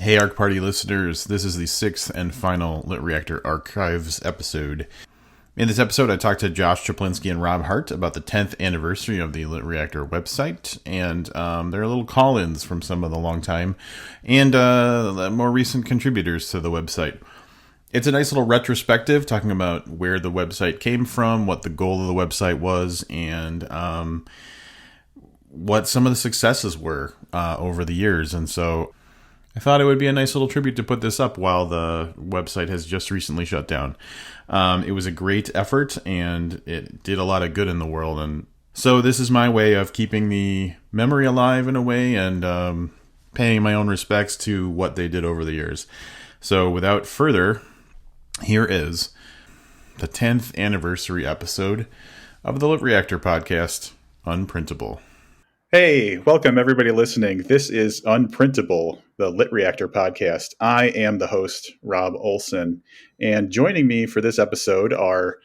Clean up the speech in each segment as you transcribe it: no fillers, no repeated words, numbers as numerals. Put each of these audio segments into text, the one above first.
Hey Arc Party listeners, this is the sixth and final LitReactor Archives episode. In this episode, I talked to Josh Czaplinski and Rob Hart about the 10th anniversary of the LitReactor website, and there are little call-ins from some of the longtime and more recent contributors to the website. It's a nice little retrospective, talking about where the website came from, what the goal of the website was, and what some of the successes were over the years. And so I thought it would be a nice little tribute to put this up while the website has just recently shut down. It was a great effort, and it did a lot of good in the world. And so this is my way of keeping the memory alive in a way and paying my own respects to what they did over the years. So without further, here is the 10th anniversary episode of the LitReactor podcast, Unprintable. Hey, welcome everybody listening. This is Unprintable, the LitReactor podcast. I am the host, Rob Olson, and joining me for this episode are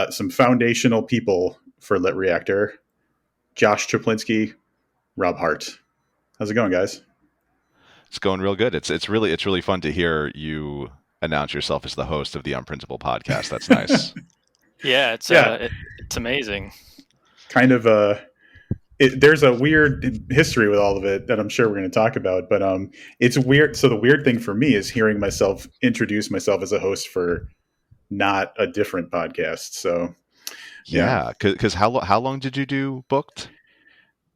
some foundational people for LitReactor, Josh Czaplinski, Rob Hart. How's it going, guys? It's going real good. It's really fun to hear you announce yourself as the host of the Unprintable podcast. That's nice. It's amazing. Kind of there's a weird history with all of it that I'm sure we're going to talk about, but it's weird. So the weird thing for me is hearing myself introduce myself as a host for not a different podcast. So yeah, because how long did you do booked?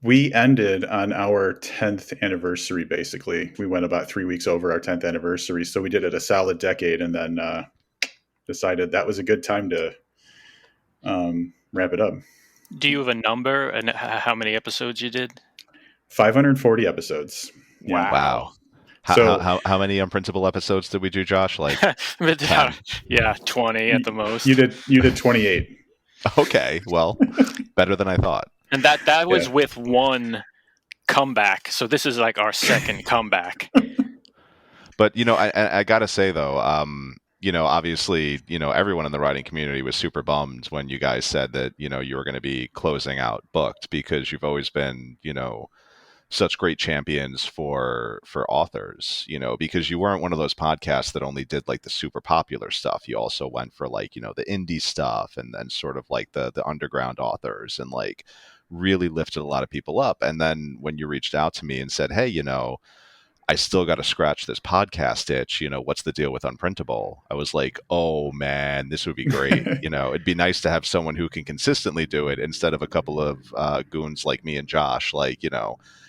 We ended on our 10th anniversary. Basically, we went about 3 weeks over our 10th anniversary, so we did it a solid decade, and then decided that was a good time to wrap it up. Do you have a number and how many episodes you did? 540 episodes. Yeah. Wow. How many Unprintable episodes did we do, Josh? Like 10? Yeah, 20 at the most. You did 28. Okay, well, better than I thought. And that was with one comeback. So this is like our second comeback. But I gotta say though, obviously, everyone in the writing community was super bummed when you guys said that, you were going to be closing out booked, because you've always been, such great champions for authors, because you weren't one of those podcasts that only did like the super popular stuff. You also went for like, the indie stuff and then sort of like the underground authors, and like really lifted a lot of people up. And then when you reached out to me and said, hey, I still got to scratch this podcast itch. What's the deal with Unprintable? I was like, oh man, this would be great. It'd be nice to have someone who can consistently do it instead of a couple of goons like me and Josh, like,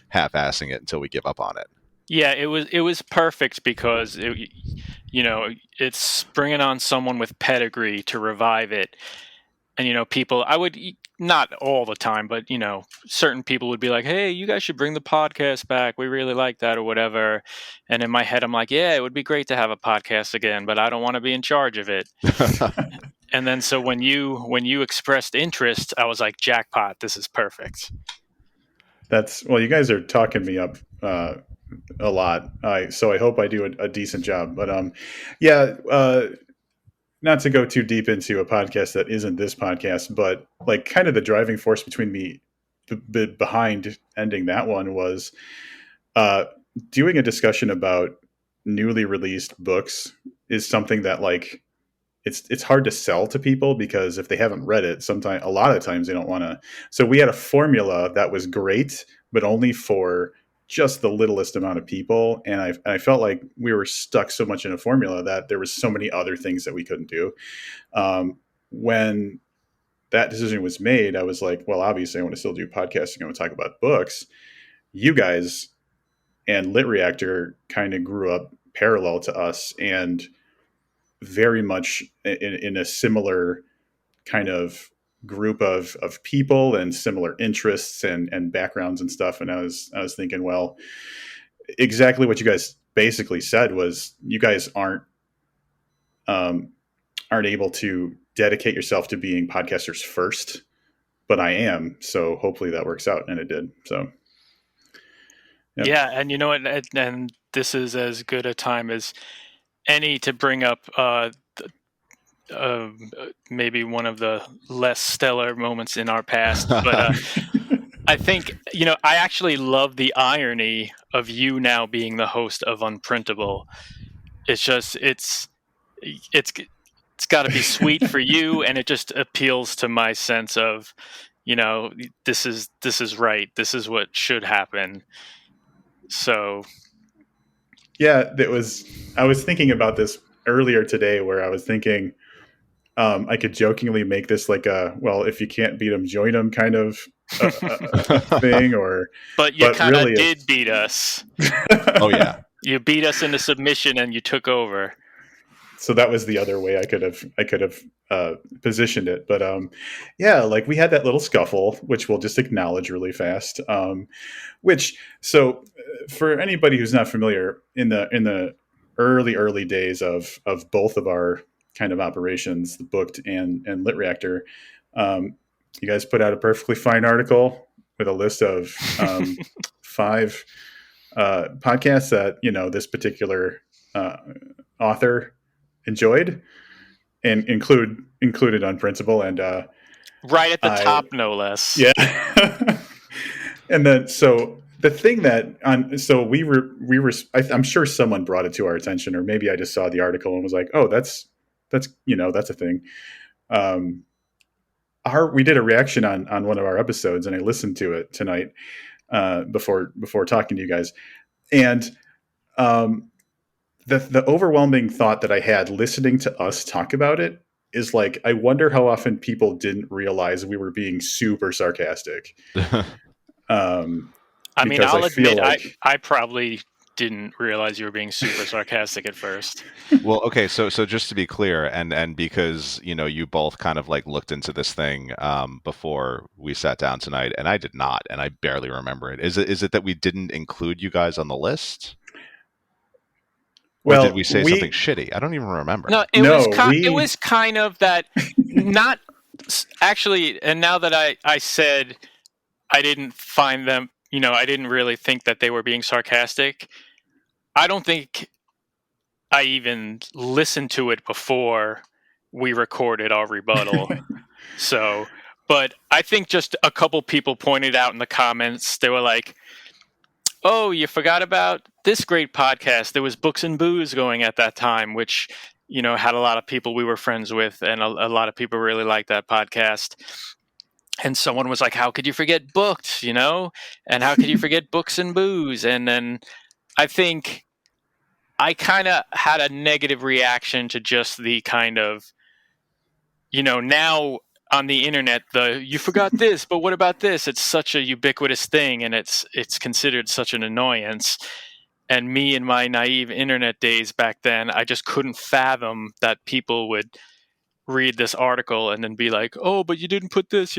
half-assing it until we give up on it. Yeah, it was perfect because it's bringing on someone with pedigree to revive it. And, people, I would, not all the time, but, certain people would be like, hey, you guys should bring the podcast back. We really like that or whatever. And in my head, I'm like, yeah, it would be great to have a podcast again, but I don't want to be in charge of it. And then so when you expressed interest, I was like, jackpot, this is perfect. You guys are talking me up a lot. So I hope I do a decent job. But not to go too deep into a podcast that isn't this podcast, but like kind of the driving force between me behind ending that one was doing a discussion about newly released books is something that like it's hard to sell to people, because if they haven't read it, a lot of times they don't want to. So we had a formula that was great, but only for just the littlest amount of people. And I felt like we were stuck so much in a formula that there was so many other things that we couldn't do. When that decision was made, I was like, well, obviously I want to still do podcasting. I want to talk about books. You guys and LitReactor kind of grew up parallel to us and very much in a similar kind of group of people and similar interests and backgrounds and stuff. And I was thinking, well, exactly what you guys basically said was you guys aren't able to dedicate yourself to being podcasters first, but I am. So hopefully that works out. And it did. So. Yeah. And you know what? And this is as good a time as any to bring up maybe one of the less stellar moments in our past, but I think, I actually love the irony of you now being the host of Unprintable. It's just, it's got to be sweet for you, and it just appeals to my sense of, this is right. This is what should happen. So, yeah, I was thinking about this earlier today, where I was thinking I could jokingly make this like if you can't beat them, join them kind of thing, but you kind of really did beat us. Oh yeah, you beat us into submission and you took over. So that was the other way I could have positioned it. But yeah, like we had that little scuffle, which we'll just acknowledge really fast. For anybody who's not familiar, in the early days of both of our kind of operations, the Booked and LitReactor, you guys put out a perfectly fine article with a list of 5 podcasts that this particular author enjoyed, and included Unprintable, and right at the top, no less. Yeah. And then so the thing that I'm sure someone brought it to our attention, or maybe I just saw the article and was like, oh, that's a thing. We did a reaction on one of our episodes, and I listened to it tonight before talking to you guys, and the overwhelming thought that I had listening to us talk about it is like, I wonder how often people didn't realize we were being super sarcastic. I mean, I'll admit, I probably didn't realize you were being super sarcastic at first. Well, okay, so just to be clear, and because you both kind of like looked into this thing before we sat down tonight, and I did not, and I barely remember it. Is it that we didn't include you guys on the list? Or did we say something shitty? I don't even remember. No, it was kind of that. Not actually. And now that I said I didn't find them, I didn't really think that they were being sarcastic. I don't think I even listened to it before we recorded our rebuttal. So, but I think just a couple people pointed out in the comments, they were like, oh, you forgot about this great podcast. There was Books and Booze going at that time, which, had a lot of people we were friends with, and a lot of people really liked that podcast. And someone was like, how could you forget Booked, and how could you forget Books and Booze? And then I think I kind of had a negative reaction to just the kind of, now on the internet, you forgot this, but what about this? It's such a ubiquitous thing, and it's considered such an annoyance. And me in my naive internet days back then, I just couldn't fathom that people would read this article and then be like, oh, but you didn't put this,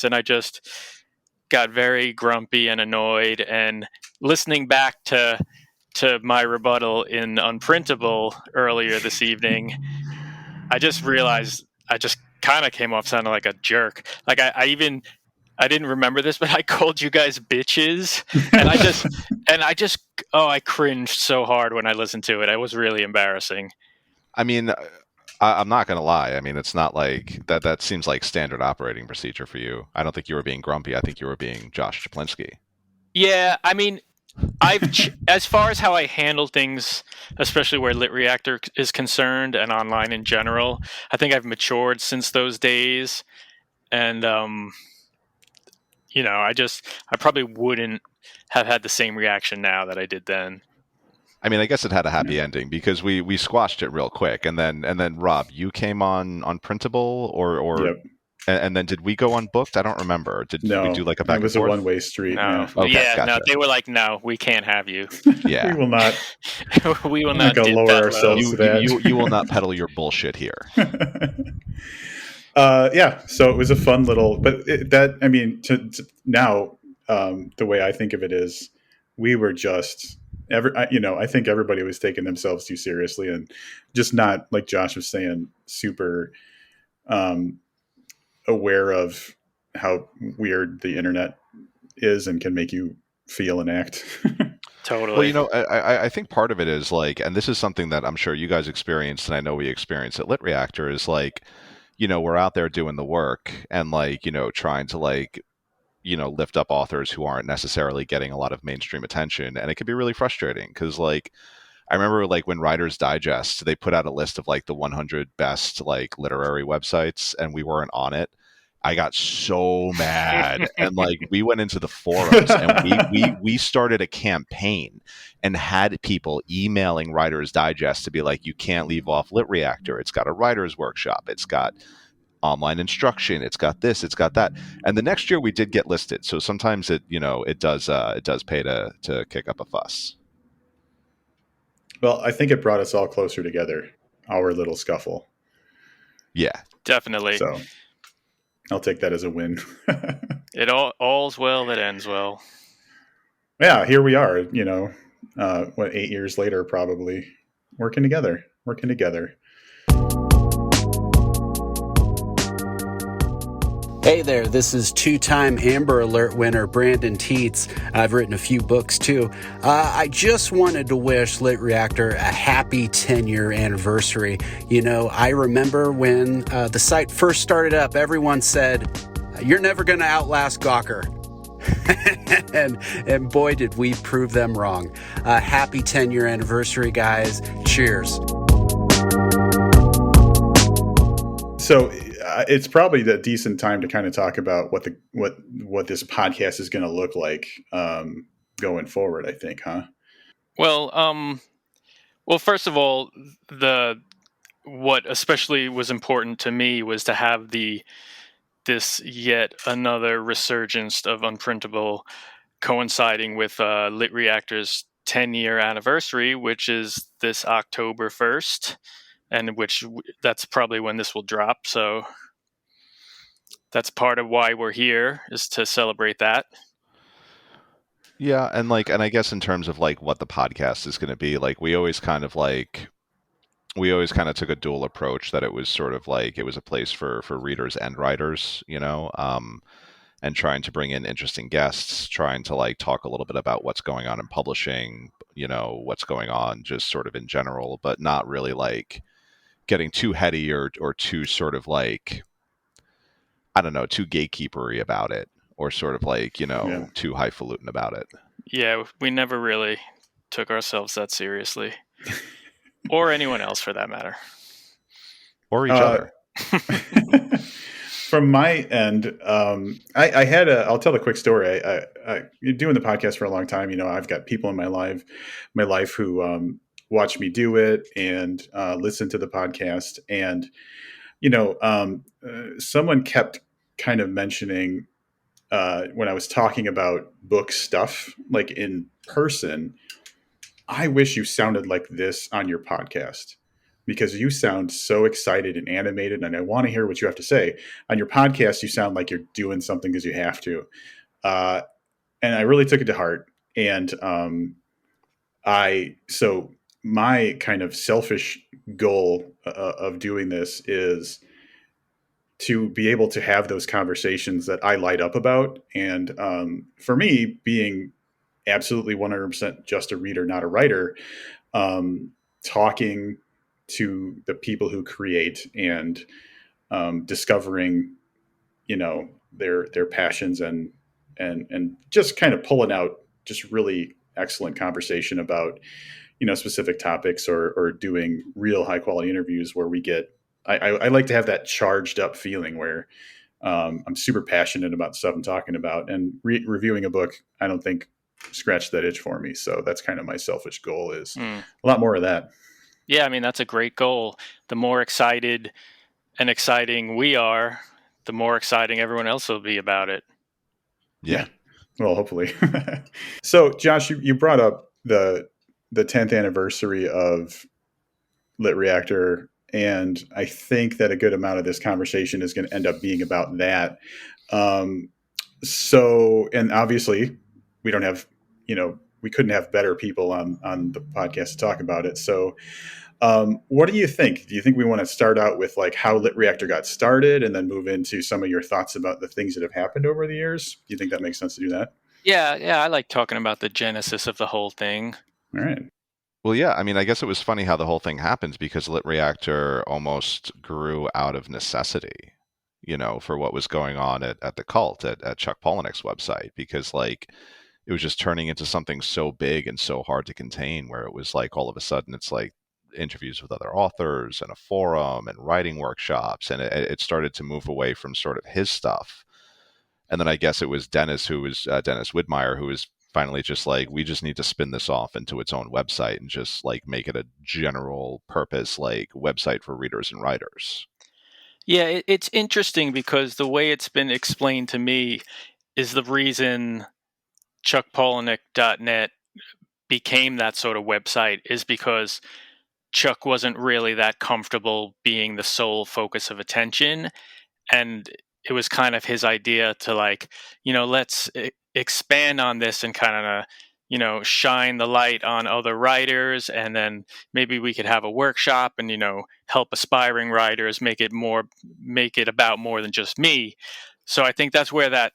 and I just got very grumpy and annoyed. And listening back to my rebuttal in Unprintable earlier this evening, I just realized I just kind of came off sounding like a jerk. Like I didn't remember this, but I called you guys bitches, and I cringed so hard when I listened to it. It was really embarrassing. I mean, I'm not going to lie. I mean, it's not like that. That seems like standard operating procedure for you. I don't think you were being grumpy. I think you were being Josh Chaplinsky. Yeah, I mean, as far as how I handle things, especially where LitReactor is concerned and online in general, I think I've matured since those days. And, I probably wouldn't have had the same reaction now that I did then. I mean, I guess it had a happy ending because we squashed it real quick. And then Rob, you came on Printable or yep. And then did we go Unbooked? I don't remember. Did we do like a back and forth? It was a one-way street. No. Yeah, okay, gotcha. No, they were like, no, we can't have you. Yeah. We will not. We will not lower ourselves to that. You will not peddle your bullshit here. Yeah, so it was a fun little, but now, the way I think of it is, we were just I think everybody was taking themselves too seriously, and just not, like Josh was saying, super aware of how weird the internet is and can make you feel and act. Totally. Well, I think part of it is like, and this is something that I'm sure you guys experienced, and I know we experienced at LitReactor, is like, we're out there doing the work and like, trying to like, lift up authors who aren't necessarily getting a lot of mainstream attention, and it can be really frustrating because like I remember like when Writer's Digest, they put out a list of like the 100 best like literary websites, and we weren't on it. I got so mad, and like we went into the forums and we started a campaign and had people emailing Writer's Digest to be like, you can't leave off LitReactor. It's got a writer's workshop. It's got online instruction. It's got this. It's got that. And the next year we did get listed. So sometimes it does pay to kick up a fuss. Well, I think it brought us all closer together, our little scuffle. Yeah, definitely. So I'll take that as a win. It all's well that ends well. Yeah, here we are, 8 years later, probably working together. Hey there, this is two-time Amber Alert winner Brandon Teets. I've written a few books too. I just wanted to wish LitReactor a happy 10-year anniversary. I remember when the site first started up, everyone said, "You're never going to outlast Gawker." and boy, did we prove them wrong. Happy 10-year anniversary, guys. Cheers. So it's probably the decent time to kind of talk about what this podcast is going to look like going forward, I think, huh? Well, first of all, what especially was important to me was to have this yet another resurgence of Unprintable coinciding with LitReactor's 10-year anniversary, which is this October 1st, and that's probably when this will drop. So that's part of why we're here, is to celebrate that. Yeah, and I guess in terms of like what the podcast is going to be, like we always kind of took a dual approach, that it was sort of like it was a place for readers and writers, and trying to bring in interesting guests, trying to like talk a little bit about what's going on in publishing, what's going on just sort of in general, but not really like getting too heady or too sort of like, I don't know, too gatekeepery about it, or sort of like, too highfalutin about it. Yeah, we never really took ourselves that seriously. Or anyone else, for that matter. Or each other. From my end, I'll tell a quick story. I doing the podcast for a long time. I've got people in my life who watch me do it and listen to the podcast. And, someone kept kind of mentioning when I was talking about book stuff, like in person, I wish you sounded like this on your podcast, because you sound so excited and animated, and I want to hear what you have to say. On your podcast, you sound like you're doing something because you have to. And I really took it to heart. And so my kind of selfish goal of doing this is to be able to have those conversations that I light up about. And for me, being absolutely 100% just a reader, not a writer, talking to the people who create and discovering, their passions and just kind of pulling out just really excellent conversation about, specific topics, or doing real high quality interviews where we get, I like to have that charged up feeling where I'm super passionate about stuff I'm talking about, and reviewing a book, I don't think scratched that itch for me. So that's kind of my selfish goal, is a lot more of that. Yeah, I mean, that's a great goal. The more excited and exciting we are, the more exciting everyone else will be about it. Yeah. Well, hopefully. So, Josh, you brought up the 10th anniversary of LitReactor, and I think that a good amount of this conversation is going to end up being about that. So, and obviously, we don't have, we couldn't have better people on the podcast to talk about it. So, what do you think? Do you think we want to start out with like how LitReactor got started, and then move into some of your thoughts about the things that have happened over the years? Do you think that makes sense to do that? Yeah, I like talking about the genesis of the whole thing. All right. Well, yeah, I mean, I guess it was funny how the whole thing happens, because LitReactor almost grew out of necessity. for what was going on at the cult at Chuck Palahniuk's website, because like it was just turning into something so big and so hard to contain, where it was like all of a sudden it's like interviews with other authors and a forum and writing workshops, and it started to move away from sort of his stuff. And then I guess it was Dennis Dennis Widmeyer, who was finally just like, we just need to spin this off into its own website and just like make it a general purpose like website for readers and writers. Yeah, it's interesting because the way it's been explained to me is the reason chuckpolinick.net became that sort of website is because Chuck wasn't really that comfortable being the sole focus of attention. And it was kind of his idea to like, let's expand on this and kind of, shine the light on other writers. And then maybe we could have a workshop and, help aspiring writers make it about more than just me. So I think that's where that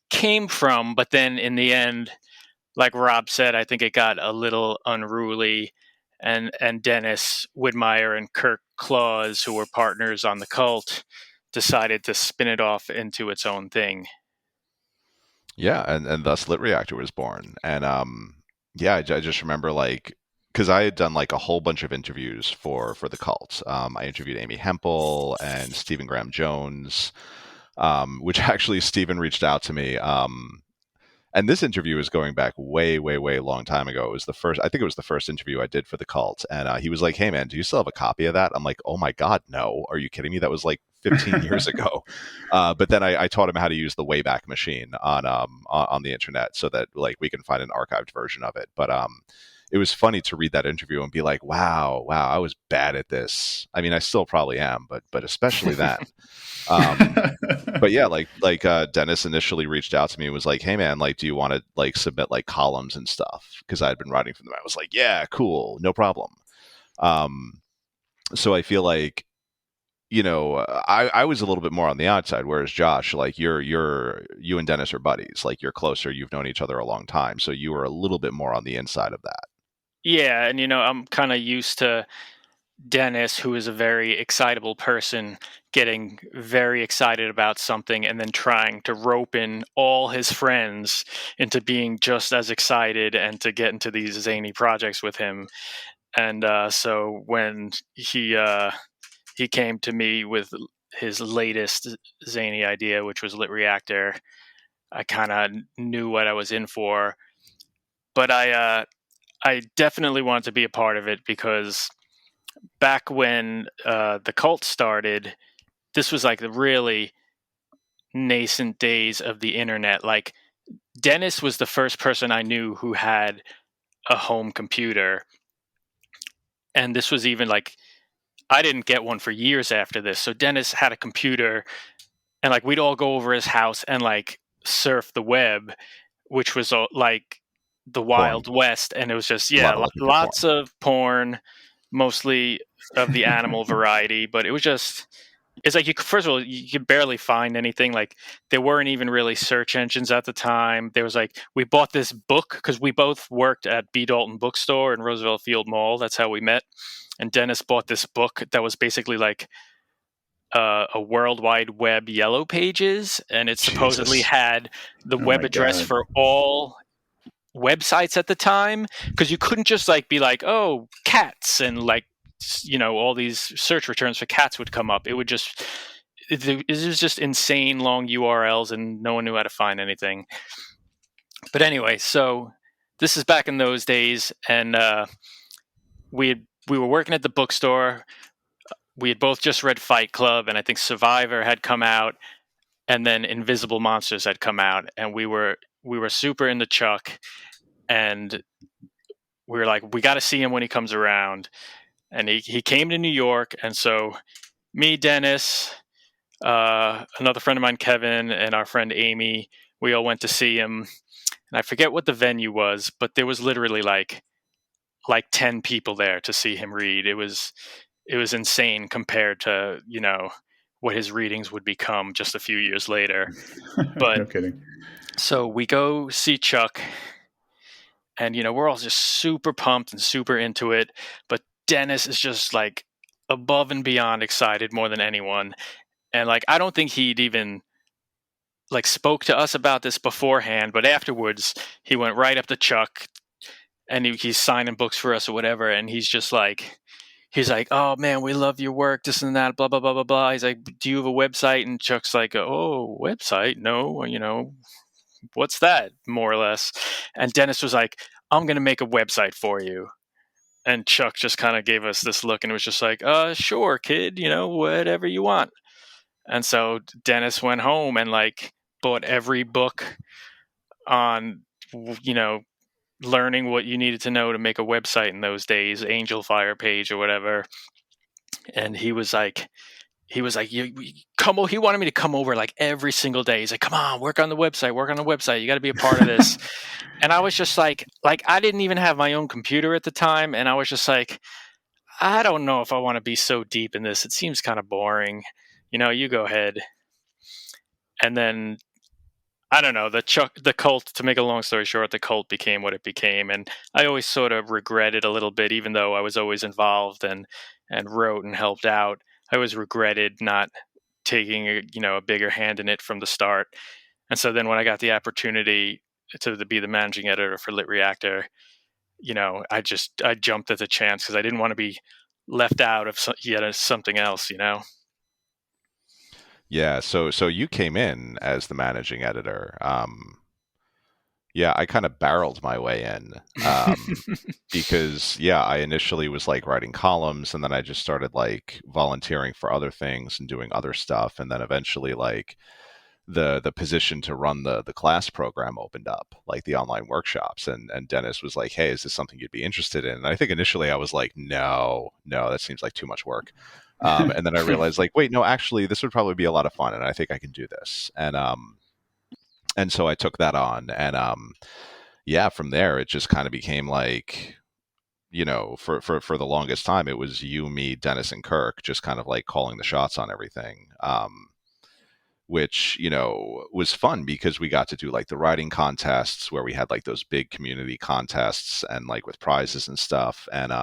came from. But then in the end, like Rob said, I think it got a little unruly, and Dennis Widmeyer and Kirk Claus, who were partners on the cult, decided to spin it off into its own thing. Yeah, and thus LitReactor was born. And I just remember like, because I had done like a whole bunch of interviews for the cult. I interviewed Amy Hempel and Stephen Graham Jones, which actually Stephen reached out to me. And this interview is going back way, way, way long time ago. I think it was the first interview I did for the cult. And he was like, hey man, do you still have a copy of that? I'm like, oh my God, no. Are you kidding me? That was like 15 years ago. But then I taught him how to use the Wayback Machine on the internet so that like we can find an archived version of it. But it was funny to read that interview and be like, wow, I was bad at this. I mean, I still probably am, but especially then. But yeah, like Dennis initially reached out to me and was like, hey man, like, do you want to like submit like columns and stuff? Because I had been writing for them. I was like, yeah, cool, no problem. So I feel like, I was a little bit more on the outside, whereas Josh, like you and Dennis are buddies, like you're closer, you've known each other a long time. So you were a little bit more on the inside of that. Yeah. And, I'm kind of used to Dennis, who is a very excitable person, getting very excited about something and then trying to rope in all his friends into being just as excited and to get into these zany projects with him. And so when he came to me with his latest zany idea, which was LitReactor, I kind of knew what I was in for. But I definitely wanted to be a part of it because back when the cult started, this was like the really nascent days of the internet. Like Dennis was the first person I knew who had a home computer. And this was even like, I didn't get one for years after this. So Dennis had a computer and like we'd all go over his house and like surf the web, which was like the Wild West. And it was just, lots of porn, mostly of the animal variety, but it was just, it's like first of all, you could barely find anything. Like there weren't even really search engines at the time. There was like, we bought this book because we both worked at B. Dalton Bookstore in Roosevelt Field Mall. That's how we met. And Dennis bought this book that was basically like a World Wide Web Yellow Pages, and it supposedly had the web address for all websites at the time, because you couldn't just like be like, oh, cats, and like, all these search returns for cats would come up. It would just, it was just insane long URLs, and no one knew how to find anything. But anyway, so this is back in those days, and we were working at the bookstore. We had both just read Fight Club, and I think Survivor had come out, and then Invisible Monsters had come out, and we were super into Chuck, and we were like, we got to see him when he comes around. And he came to New York, and so me, Dennis, another friend of mine, Kevin, and our friend Amy, we all went to see him. And I forget what the venue was, but there was literally like 10 people there to see him read. It was insane compared to, what his readings would become just a few years later. But no kidding. So we go see Chuck, and we're all just super pumped and super into it. But Dennis is just like above and beyond excited more than anyone. And like, I don't think he'd even like spoke to us about this beforehand, but afterwards he went right up to Chuck and he's signing books for us or whatever. And he's like, oh man, we love your work, this and that, blah, blah, blah, blah, blah. He's like, do you have a website? And Chuck's like, oh, website? No, what's that, more or less? And Dennis was like, I'm going to make a website for you. And Chuck just kind of gave us this look and was just like, sure, kid, whatever you want. And so Dennis went home and like bought every book on, learning what you needed to know to make a website in those days, Angel Fire page or whatever. And he was like, you come. He wanted me to come over like every single day. He's like, come on, work on the website. You got to be a part of this. And I was just like I didn't even have my own computer at the time, and I was just like, I don't know if I want to be so deep in this. It seems kind of boring. You go ahead. And then I don't know, the cult, to make a long story short, the cult became what it became. And I always sort of regretted a little bit, even though I was always involved and wrote and helped out. I always regretted not taking a bigger hand in it from the start. And so then when I got the opportunity to be the managing editor for LitReactor, I jumped at the chance because I didn't want to be left out of something else. Yeah, so you came in as the managing editor. Yeah, I kind of barreled my way in because I initially was like writing columns, and then I just started like volunteering for other things and doing other stuff, and then eventually like the position to run the class program opened up, like the online workshops, and Dennis was like, hey, is this something you'd be interested in? And I think initially I was like, no, that seems like too much work. And then I realized like, wait, no, actually this would probably be a lot of fun, and I think I can do this. And so I took that on, and from there it just kind of became like, for the longest time it was you, me, Dennis, and Kirk just kind of like calling the shots on everything. Which was fun because we got to do like the writing contests where we had like those big community contests and like with prizes and stuff. And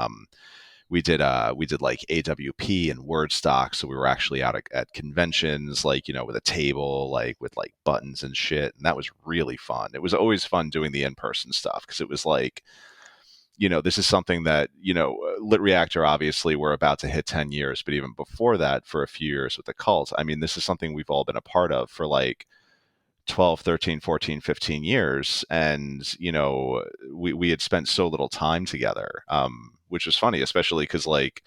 we did like AWP and word stock, so we were actually out at conventions, like with a table, like with like buttons and shit, and that was really fun. It was always fun doing the in-person stuff because it was like, this is something that, LitReactor, obviously, we're about to hit 10 years, but even before that, for a few years with the cult, I mean, this is something we've all been a part of for like 12, 13, 14, 15 years. And, we had spent so little time together, which was funny, especially because like,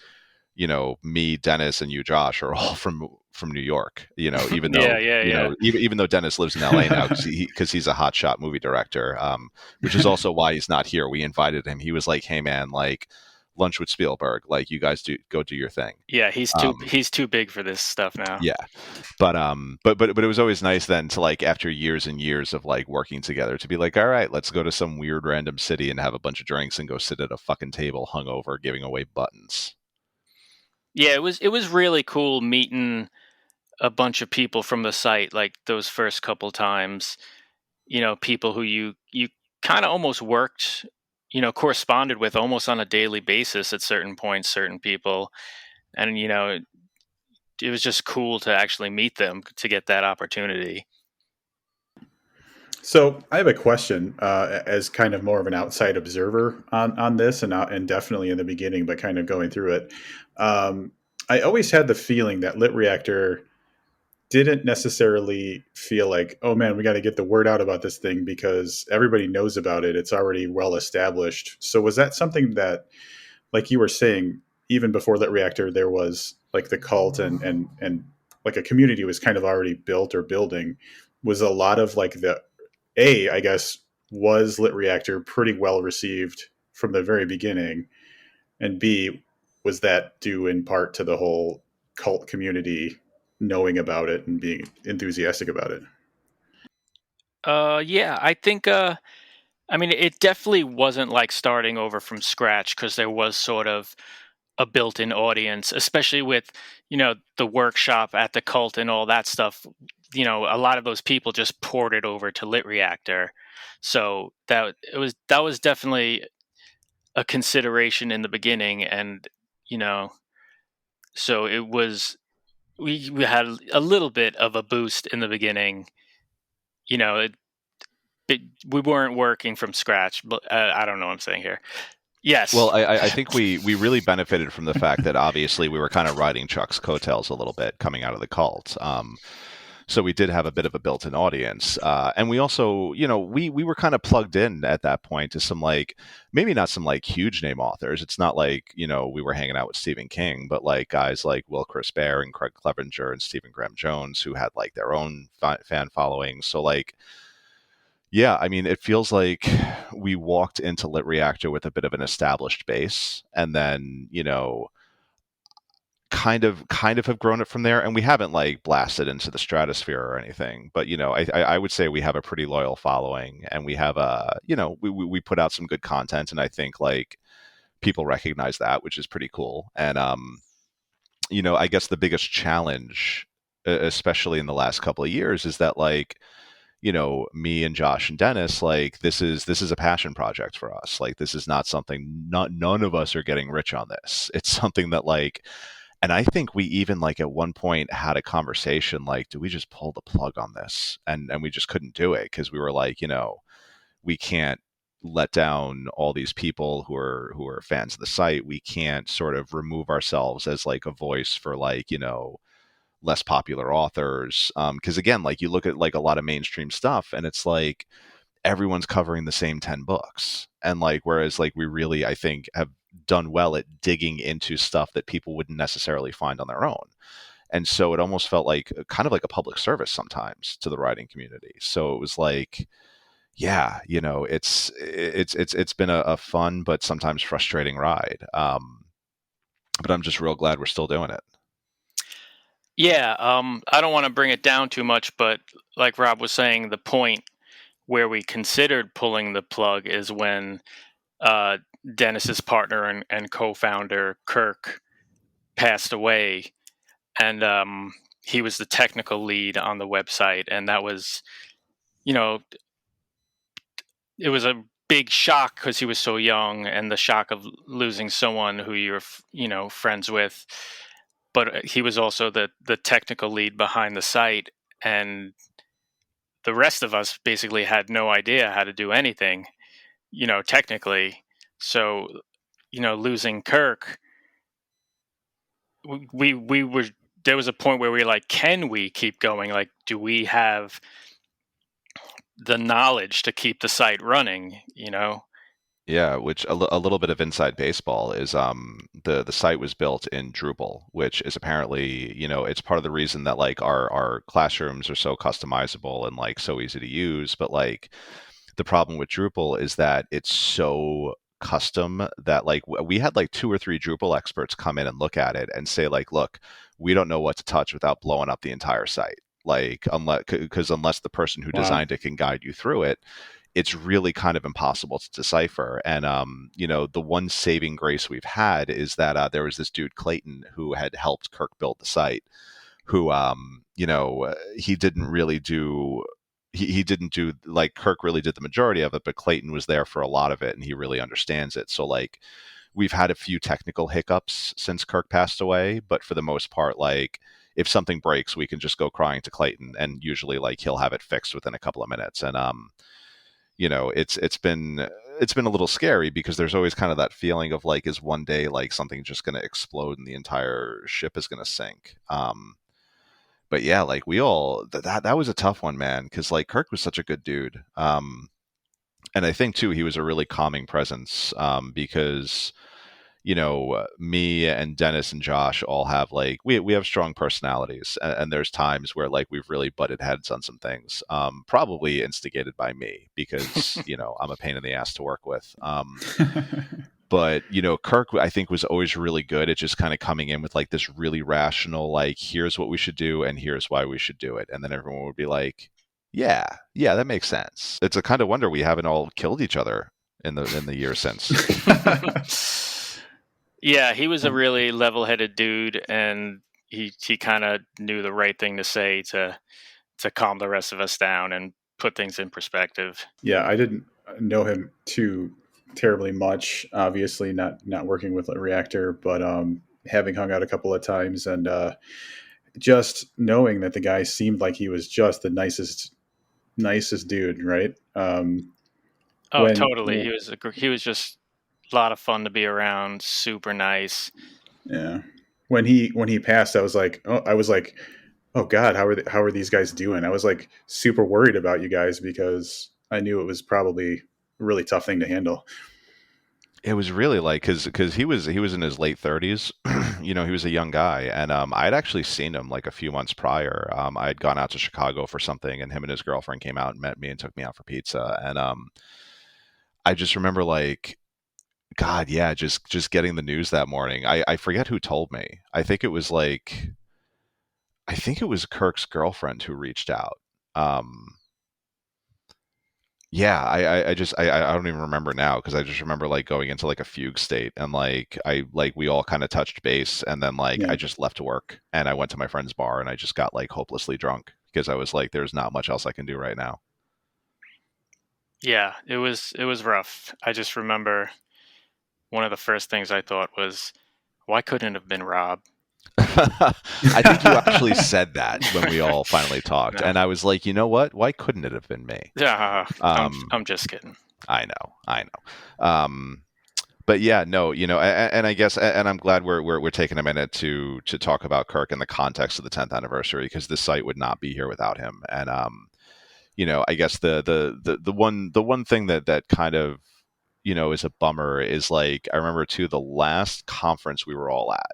me, Dennis, and you, Josh, are all from New York. Even though even though Dennis lives in LA now because he's a hotshot movie director, which is also why he's not here. We invited him. He was like, "Hey, man, like lunch with Spielberg. Like you guys go do your thing." Yeah, he's too big for this stuff now. Yeah, but it was always nice then to like after years and years of like working together to be like, all right, let's go to some weird random city and have a bunch of drinks and go sit at a fucking table hungover giving away buttons. Yeah, it was really cool meeting a bunch of people from the site, like those first couple times. People who you kind of almost worked, corresponded with almost on a daily basis at certain points, certain people, and it was just cool to actually meet them to get that opportunity. So I have a question as kind of more of an outside observer on this, and definitely in the beginning, but kind of going through it. I always had the feeling that LitReactor didn't necessarily feel like, oh man, we got to get the word out about this thing because everybody knows about it. It's already well established. So was that something that, like you were saying, even before LitReactor, there was like the cult and like a community was kind of already built or building? Was a lot of like I guess, was LitReactor pretty well received from the very beginning? And B, was that due in part to the whole cult community knowing about it and being enthusiastic about it? Yeah, I think, I mean, it definitely wasn't like starting over from scratch because there was sort of a built-in audience, especially with, the workshop at the cult and all that stuff. A lot of those people just ported over to LitReactor. So that was definitely a consideration in the beginning. And, so it was we had a little bit of a boost in the beginning. You know, we weren't working from scratch, but I don't know what I'm saying here. Yes. Well, I think we really benefited from the fact that obviously we were kind of riding Chuck's coattails a little bit coming out of the cult. So we did have a bit of a built-in audience, and we also, we were kind of plugged in at that point to some like maybe not some like huge name authors. It's not like we were hanging out with Stephen King, but like guys like Will Chris Bear and Craig Clevenger and Stephen Graham Jones who had like their own fan following. So like. Yeah, I mean, it feels like we walked into LitReactor with a bit of an established base, and then kind of have grown it from there. And we haven't like blasted into the stratosphere or anything, but I would say we have a pretty loyal following, and we have we put out some good content, and I think like people recognize that, which is pretty cool. And I guess the biggest challenge, especially in the last couple of years, is that like me and Josh and Dennis, like this is a passion project for us. Like this is not something, none of us are getting rich on this. It's something that like, and I think we even like at one point had a conversation like, do we just pull the plug on this? And we just couldn't do it because we were like, we can't let down all these people who are fans of the site. We can't sort of remove ourselves as like a voice for like, less popular authors, because again, like you look at like a lot of mainstream stuff and it's like everyone's covering the same 10 books, and like whereas like we really I think have done well at digging into stuff that people wouldn't necessarily find on their own. And so it almost felt like kind of like a public service sometimes to the writing community. So it was like, yeah, it's been a fun but sometimes frustrating ride, but I'm just real glad we're still doing it. Yeah, I don't want to bring it down too much, but like Rob was saying, the point where we considered pulling the plug is when Dennis's partner and co-founder Kirk passed away, and he was the technical lead on the website, and that was, it was a big shock because he was so young, and the shock of losing someone who you're friends with. But he was also the technical lead behind the site, and the rest of us basically had no idea how to do anything, technically. So, losing Kirk, we were, there was a point where we were like, can we keep going? Like, do we have the knowledge to keep the site running, Yeah, which a little bit of inside baseball is the site was built in Drupal, which is apparently, it's part of the reason that like our classrooms are so customizable and like so easy to use. But like the problem with Drupal is that it's so custom that like we had like 2 or 3 Drupal experts come in and look at it and say like, look, we don't know what to touch without blowing up the entire site. Like unless the person who designed it can guide you through it, it's really kind of impossible to decipher. And the one saving grace we've had is that there was this dude Clayton who had helped Kirk build the site, who he didn't really do. He didn't do like Kirk really did the majority of it, but Clayton was there for a lot of it, and he really understands it. So like we've had a few technical hiccups since Kirk passed away, but for the most part, like if something breaks, we can just go crying to Clayton, and usually like he'll have it fixed within a couple of minutes. And it's been a little scary because there's always kind of that feeling of like, is one day like something just going to explode and the entire ship is going to sink. But yeah, like we all that was a tough one, man, because like Kirk was such a good dude, and I think too he was a really calming presence, because me and Dennis and Josh all have like we have strong personalities, and there's times where like we've really butted heads on some things, probably instigated by me because I'm a pain in the ass to work with. But Kirk I think was always really good at just kind of coming in with like this really rational like, here's what we should do and here's why we should do it, and then everyone would be like, yeah, that makes sense. It's a kind of wonder we haven't all killed each other in the years since. Yeah, he was a really level-headed dude, and he kind of knew the right thing to say to calm the rest of us down and put things in perspective. Yeah, I didn't know him too terribly much, obviously not working with LitReactor, but having hung out a couple of times, and just knowing that the guy seemed like he was just the nicest dude, right? Oh, totally. He was just a lot of fun to be around. Super nice. Yeah. When he passed, I was like, oh God, how are these guys doing? I was like super worried about you guys because I knew it was probably a really tough thing to handle. It was really like because he was in his late 30s. He was a young guy, and I'd actually seen him like a few months prior. I had gone out to Chicago for something, and him and his girlfriend came out and met me and took me out for pizza. And I just remember like, God, yeah, just getting the news that morning. I forget who told me. I think it was Kirk's girlfriend who reached out. Um, Yeah, I don't even remember now because I just remember like going into like a fugue state and we all kind of touched base and then like I Yeah. just left work and I went to my friend's bar and I just got like hopelessly drunk because I was like, there's not much else I can do right now. Yeah, it was rough. I just remember one of the first things I thought was, why couldn't it have been Rob? I think you actually said that when we all finally talked, No. and I was like, you know what? Why couldn't it have been me? Yeah, I'm just kidding. I know. But yeah, no, and I guess, and I'm glad we're taking a minute to talk about Kirk in the context of the 10th anniversary because this site would not be here without him. And I guess the one thing that kind of is a bummer is like I remember too the last conference we were all at.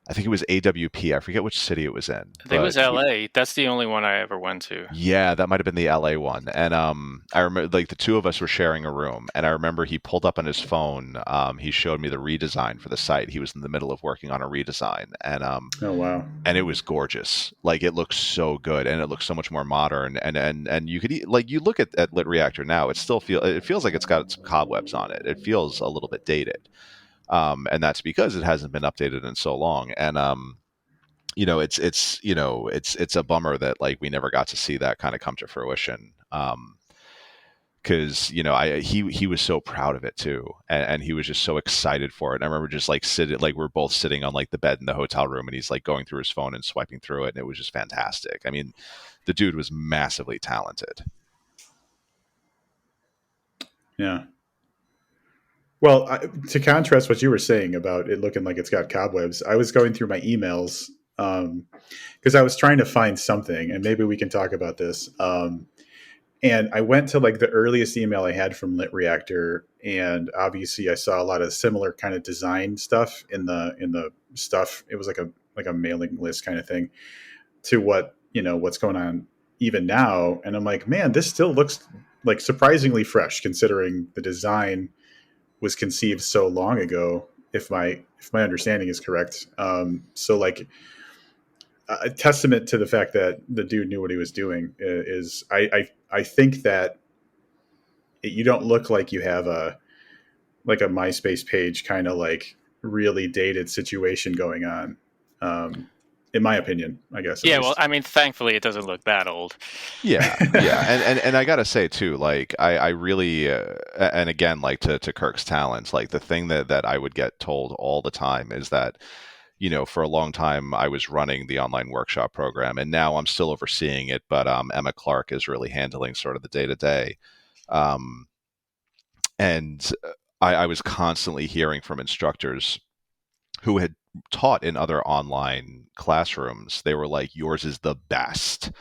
I think it was AWP. I forget which city it was in. I think it was LA. That's the only one I ever went to. Yeah, that might have been the LA one. And I remember like the two of us were sharing a room, and I remember he pulled up on his phone. He showed me the redesign for the site. He was in the middle of working on a redesign, and Oh wow. and it was gorgeous. Like it looks so good, and it looks so much more modern. And you could like you look at LitReactor now, it feels like it's got some cobwebs on it. It feels a little bit dated. And that's because it hasn't been updated in so long. And it's a bummer that like we never got to see that kind of come to fruition. Because he was so proud of it too, and he was just so excited for it. And I remember just like we're both sitting on like the bed in the hotel room, and he's like going through his phone and swiping through it, and it was just fantastic. I mean, the dude was massively talented. Yeah. Well, to contrast what you were saying about it looking like it's got cobwebs, I was going through my emails because I was trying to find something, and maybe we can talk about this. And I went to like the earliest email I had from LitReactor, and obviously I saw a lot of similar kind of design stuff in the stuff. It was like a mailing list kind of thing to what's going on even now. And I'm like, man, this still looks like surprisingly fresh considering the design was conceived so long ago, if my understanding is correct. So like a testament to the fact that the dude knew what he was doing is I think that you don't look like you have a MySpace page kind of like really dated situation going on. In my opinion, I guess. Yeah, well, I mean, thankfully it doesn't look that old. Yeah, and I gotta say too, like I really, and again, like to Kirk's talents, like the thing that I would get told all the time is that, for a long time I was running the online workshop program, and now I'm still overseeing it, but Emma Clark is really handling sort of the day to day, and I was constantly hearing from instructors who had taught in other online classrooms. They were like, yours is the best.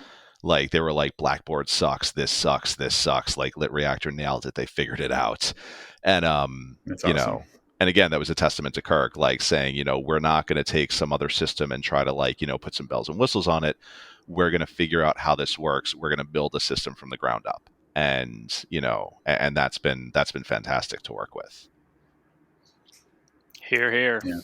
Like they were like, Blackboard sucks, this sucks, this sucks. Like LitReactor nailed it, they figured it out. And That's awesome. and again, that was a testament to Kirk, like saying, we're not going to take some other system and try to like, put some bells and whistles on it. We're going to figure out how this works. We're going to build a system from the ground up. And and that's been fantastic to work with. Hear, hear. Yeah.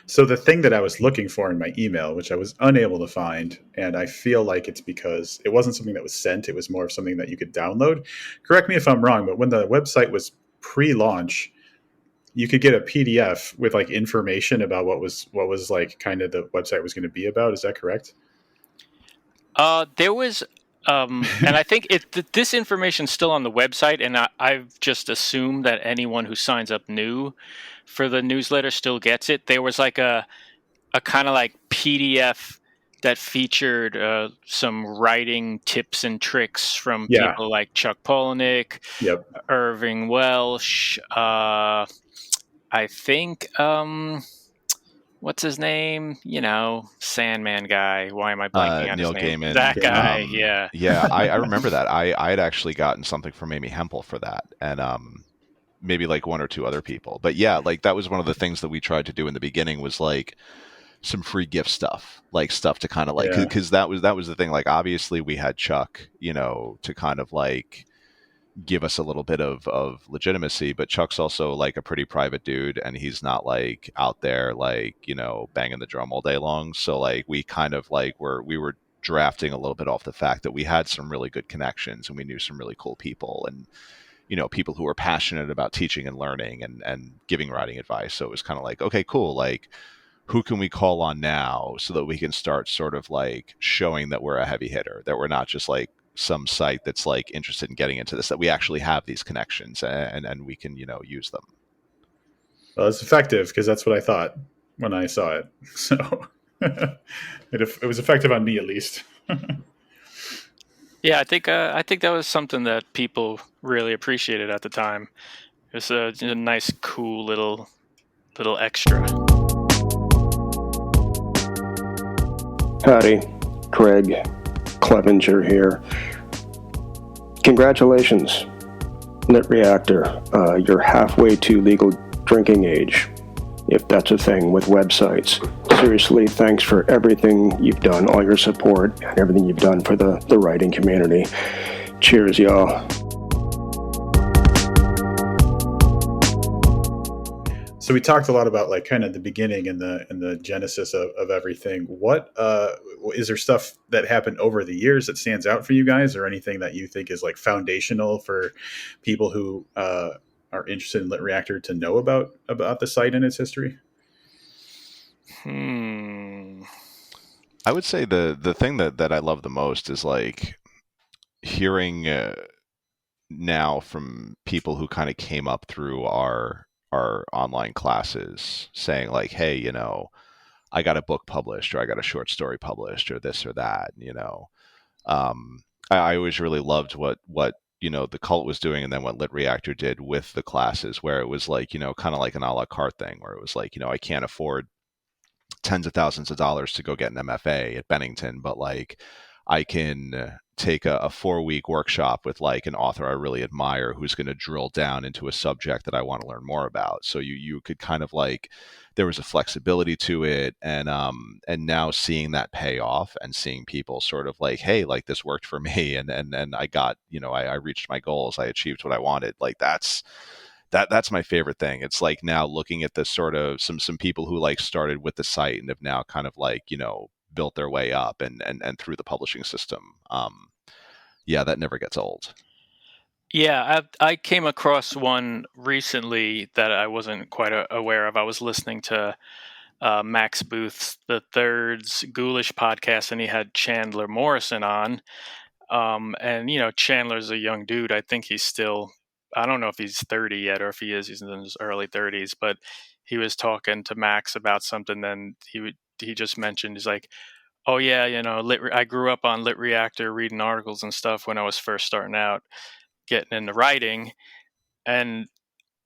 So the thing that I was looking for in my email, which I was unable to find, and I feel like it's because it wasn't something that was sent, it was more of something that you could download. Correct me if I'm wrong, but when the website was pre-launch, you could get a PDF with like information about what was like kind of the website was going to be about. Is that correct? There was, and I think this information's still on the website, and I've just assumed that anyone who signs up new for the newsletter still gets it. There was like a kind of like PDF that featured some writing tips and tricks from Yeah. people like Chuck Palahniuk, Yep. Irving Welsh, I think, what's his name? Sandman guy. Why am I blanking on Neil his name? Gaiman. That guy, yeah. Yeah, I remember that. I had actually gotten something from Amy Hempel for that, and maybe like one or two other people. But yeah, like that was one of the things that we tried to do in the beginning was like some free gift stuff, like stuff to kind of like, Yeah. because that was the thing. Like obviously we had Chuck, to kind of like give us a little bit of legitimacy, but Chuck's also like a pretty private dude, and he's not like out there like banging the drum all day long. So like we kind of like we were drafting a little bit off the fact that we had some really good connections and we knew some really cool people, and people who were passionate about teaching and learning and giving writing advice. So it was kind of like, okay, cool, like who can we call on now so that we can start sort of like showing that we're a heavy hitter, that we're not just like some site that's like interested in getting into this, that we actually have these connections and we can use them. Well, it's effective because that's what I thought when I saw it. So it was effective on me at least. Yeah, I think that was something that people really appreciated at the time. It was a nice, cool little extra. Howdy, Craig Clevenger here. Congratulations, LitReactor. You're halfway to legal drinking age, if that's a thing with websites. Seriously, thanks for everything you've done, all your support, and everything you've done for the writing community. Cheers, y'all. So we talked a lot about like kind of the beginning and the genesis of everything. What is there stuff that happened over the years that stands out for you guys, or anything that you think is like foundational for people who are interested in LitReactor to know about the site and its history? I would say the thing that I love the most is like hearing now from people who kind of came up through our online classes saying like, hey, I got a book published, or I got a short story published, or this or that. I always really loved what the cult was doing, and then what LitReactor did with the classes, where it was like kind of like an a la carte thing, where it was like I can't afford tens of thousands of dollars to go get an MFA at Bennington, but like I can take a 4-week workshop with like an author I really admire who's going to drill down into a subject that I want to learn more about. So you could kind of like, there was a flexibility to it, and now seeing that pay off and seeing people sort of like, hey, like this worked for me, and I got I reached my goals, I achieved what I wanted. Like that's my favorite thing. It's like now looking at this sort of some people who like started with the site and have now kind of like built their way up and through the publishing system. Yeah, that never gets old. Yeah, I came across one recently that I wasn't quite aware of. I was listening to Max Booth's The Third's Ghoulish podcast, and he had Chandler Morrison on. And Chandler's a young dude. I think he's still, I don't know if he's 30 yet, or if he's in his early 30s, but he was talking to Max about something. Then he just mentioned, he's like, oh yeah, I grew up on LitReactor reading articles and stuff when I was first starting out getting into writing. And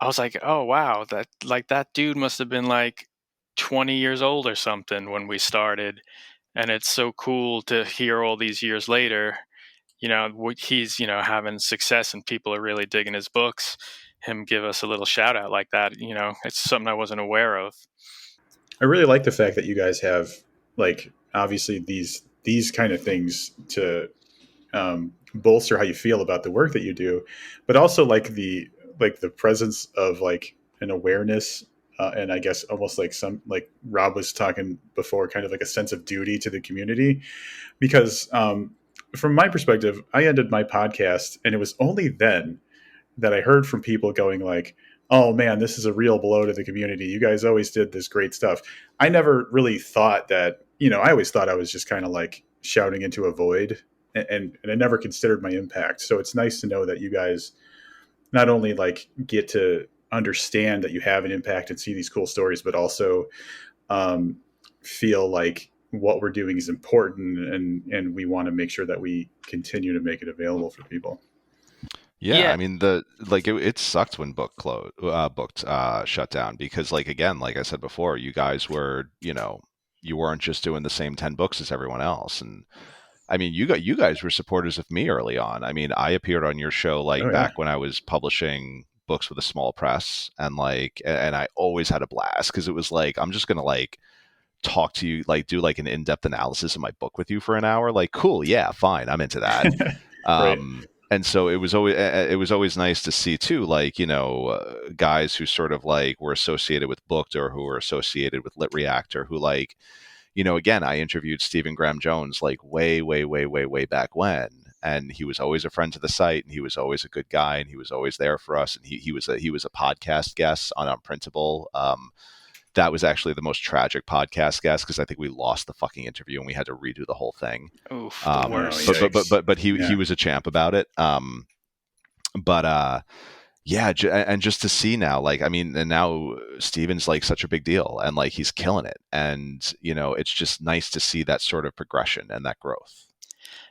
I was like, oh wow, that dude must have been like 20 years old or something when we started. And it's so cool to hear all these years later, he's, having success and people are really digging his books, him give us a little shout out like that. It's something I wasn't aware of. I really like the fact that you guys have like obviously these kind of things to bolster how you feel about the work that you do, but also like the presence of like an awareness and I guess almost like some, like Rob was talking before, kind of like a sense of duty to the community. Because from my perspective, I ended my podcast and it was only then that I heard from people going like, oh man, this is a real blow to the community. You guys always did this great stuff. I never really thought that, I always thought I was just kind of like shouting into a void, and I never considered my impact. So it's nice to know that you guys not only like get to understand that you have an impact and see these cool stories, but also feel like what we're doing is important, and we want to make sure that we continue to make it available for people. Yeah, I mean it sucked when booked shut down, because again, like I said before, you guys were, you weren't just doing the same 10 books as everyone else. And I mean, you guys were supporters of me early on. I mean, I appeared on your show back when I was publishing books with a small press, and and I always had a blast, because it was I'm just going to talk to you, do an in-depth analysis of my book with you for an hour. Cool, yeah, fine, I'm into that. Right. And so it was always nice to see too, guys who sort of were associated with Booked, or who were associated with LitReactor, who again, I interviewed Stephen Graham Jones way back when, and he was always a friend to the site, and he was always a good guy, and he was always there for us, and he was a podcast guest on Unprintable. That was actually the most tragic podcast guest, because I think we lost the fucking interview and we had to redo the whole thing. Oof, the worst. But he was a champ about it. Yeah, and just to see now, and now Steven's such a big deal, and he's killing it, and it's just nice to see that sort of progression and that growth.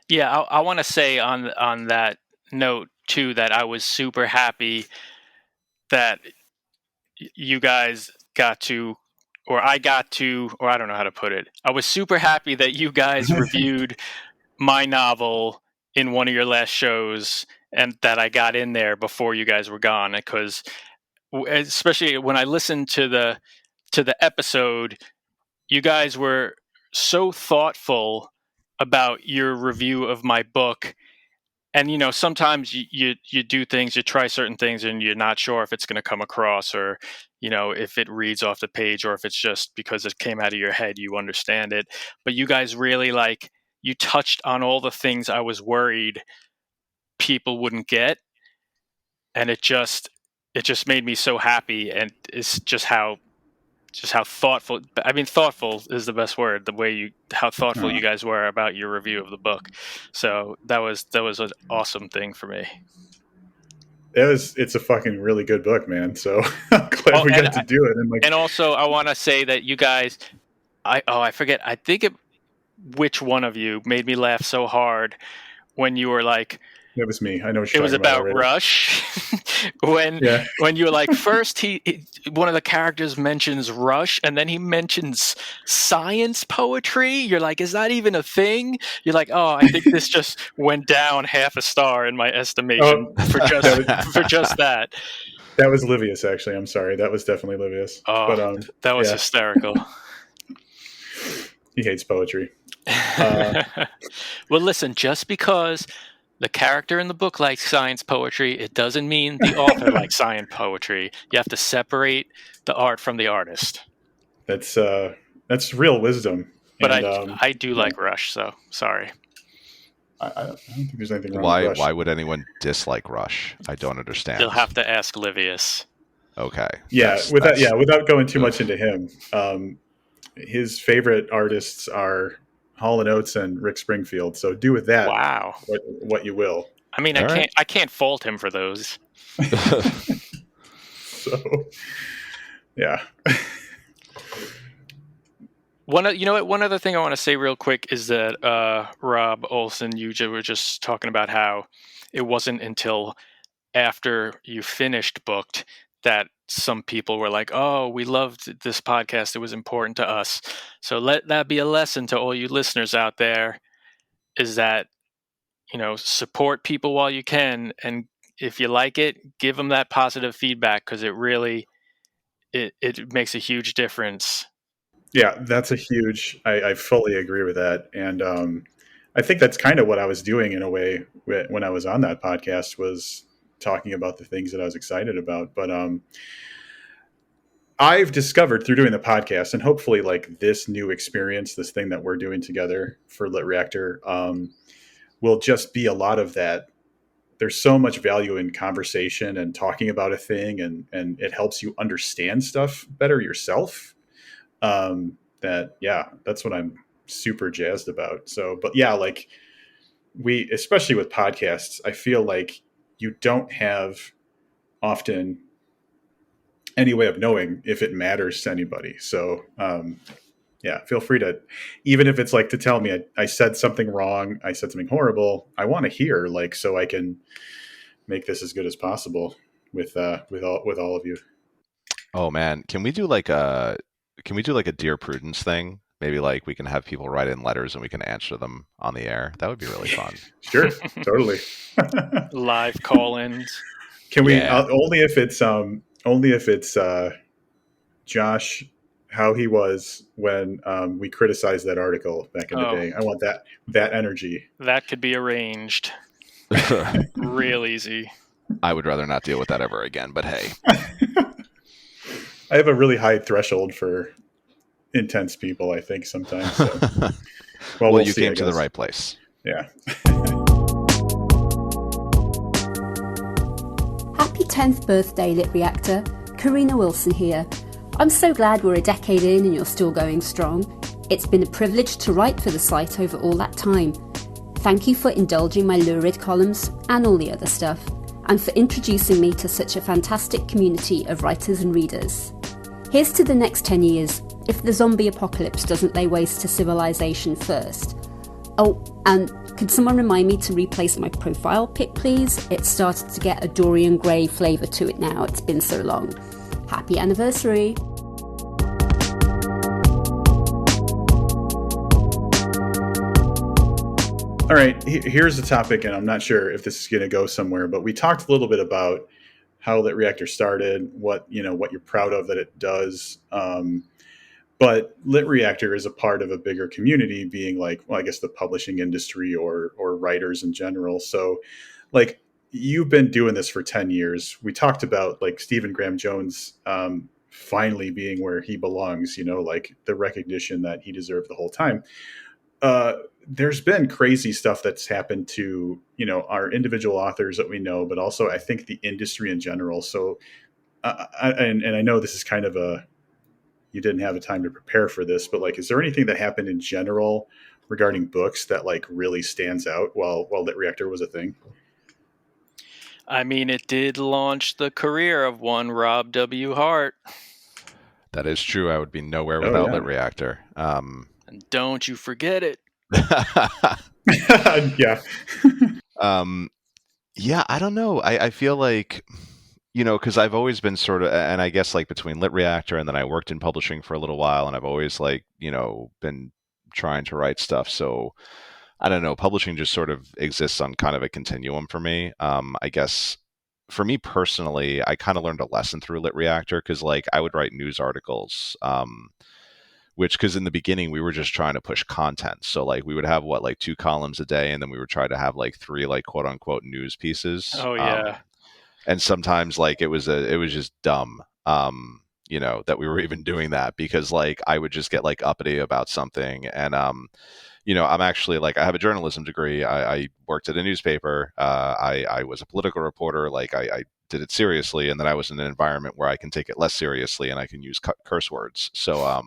Yeah, I want to say on that note too, that I was super happy that you guys got to, or I got to, or I don't know how to put it. I was super happy that you guys reviewed my novel in one of your last shows, and that I got in there before you guys were gone, because especially when I listened to the episode, you guys were so thoughtful about your review of my book. And sometimes you do things, you try certain things, and you're not sure if it's going to come across, or if it reads off the page, or if it's just because it came out of your head, you understand it. But you guys really you touched on all the things I was worried people wouldn't get, and it just made me so happy. And it's just how thoughtful. I mean, thoughtful is the best word. How thoughtful you guys were about your review of the book. So that was an awesome thing for me. It's a fucking really good book, man. So I'm glad we got to do it. And also, I want to say that you guys, I forget. I think which one of you made me laugh so hard when you were it was me. I know what it you're was talking about Rush. when you were first he one of the characters mentions Rush, and then he mentions science poetry. You're is that even a thing? You're oh, I think this just went down half a star in my estimation for just that. That was Livius, actually. I'm sorry. That was definitely Livius. Oh, but, that was hysterical. He hates poetry. Well, listen, just because the character in the book likes science poetry, it doesn't mean the author likes science poetry. You have to separate the art from the artist. That's real wisdom. But I do like Rush, so sorry. I don't think there's anything wrong with Rush. Why would anyone dislike Rush? I don't understand. You'll have to ask Livius. Okay. Yeah, without going too much into him, his favorite artists are Hall & Oates and Rick Springfield. So do with that what you will. I mean, I can't fault him for those. So, yeah. One other thing I want to say real quick is that Rob Olson, you were just talking about how it wasn't until after you finished Booked that some people were oh, we loved this podcast, it was important to us. So let that be a lesson to all you listeners out there, is that support people while you can, and if you like it, give them that positive feedback, because it really it makes a huge difference. Yeah, that's a huge. I fully agree with that, and I think that's kind of what I was doing in a way when I was on that podcast, was talking about the things that I was excited about. But I've discovered through doing the podcast, and hopefully this new experience, this thing that we're doing together for LitReactor, will just be a lot of that. There's so much value in conversation and talking about a thing, and it helps you understand stuff better yourself. That's what I'm super jazzed about. So, but yeah, we, especially with podcasts, I feel like you don't have often any way of knowing if it matters to anybody. So, yeah, feel free to, even if it's like to tell me I said something wrong, I said something horrible. I want to hear, like, so I can make this as good as possible with all of you. Oh man, can we do like a Dear Prudence thing? Maybe like we can have people write in letters and we can answer them on the air. That would be really fun. Sure, totally. Live call-ins. Can we Yeah. only if it's Josh, how he was when we criticized that article back in the day. I want that energy. That could be arranged real easy. I would rather not deal with that ever again, but hey. I have a really high threshold for intense people, I think, sometimes. So. Well, you see, came to the right place. Yeah. Happy 10th birthday, LitReactor. Karina Wilson here. I'm so glad we're a decade in and you're still going strong. It's been a privilege to write for the site over all that time. Thank you for indulging my lurid columns and all the other stuff, and for introducing me to such a fantastic community of writers and readers. Here's to the next 10 years, if the zombie apocalypse doesn't lay waste to civilization first. Oh, and could someone remind me to replace my profile pic, please? It's started to get a Dorian Gray flavour to it now, it's been so long. Happy anniversary! All right, here's the topic, and I'm not sure if this is going to go somewhere, but we talked a little bit about how LitReactor started, what you're proud of that it does. But LitReactor is a part of a bigger community, being like, well, I guess the publishing industry or writers in general. So, like, you've been doing this for 10 years. We talked about like Stephen Graham Jones finally being where he belongs. Like the recognition that he deserved the whole time. There's been crazy stuff that's happened to, our individual authors that we know, but also I think the industry in general. So, and I know this is kind of you didn't have the time to prepare for this, but like, is there anything that happened in general regarding books that like really stands out while LitReactor was a thing? I mean, it did launch the career of one Rob W. Hart. That is true. I would be nowhere without LitReactor. And don't you forget it. Yeah. Yeah, I don't know. I feel like, because I've always been sort of, and I guess like between LitReactor and then I worked in publishing for a little while, and I've always like, been trying to write stuff. So I don't know, publishing just sort of exists on kind of a continuum for me. I guess for me personally, I kind of learned a lesson through LitReactor because like I would write news articles, because in the beginning we were just trying to push content. So like we would have like 2 columns a day, and then we would try to have like 3 like quote unquote news pieces. Oh yeah. And sometimes like it was just dumb, that we were even doing that, because like I would just get like uppity about something. And, I'm actually like, I have a journalism degree. I worked at a newspaper. I was a political reporter. Like I did it seriously. And then I was in an environment where I can take it less seriously and I can use curse words. So,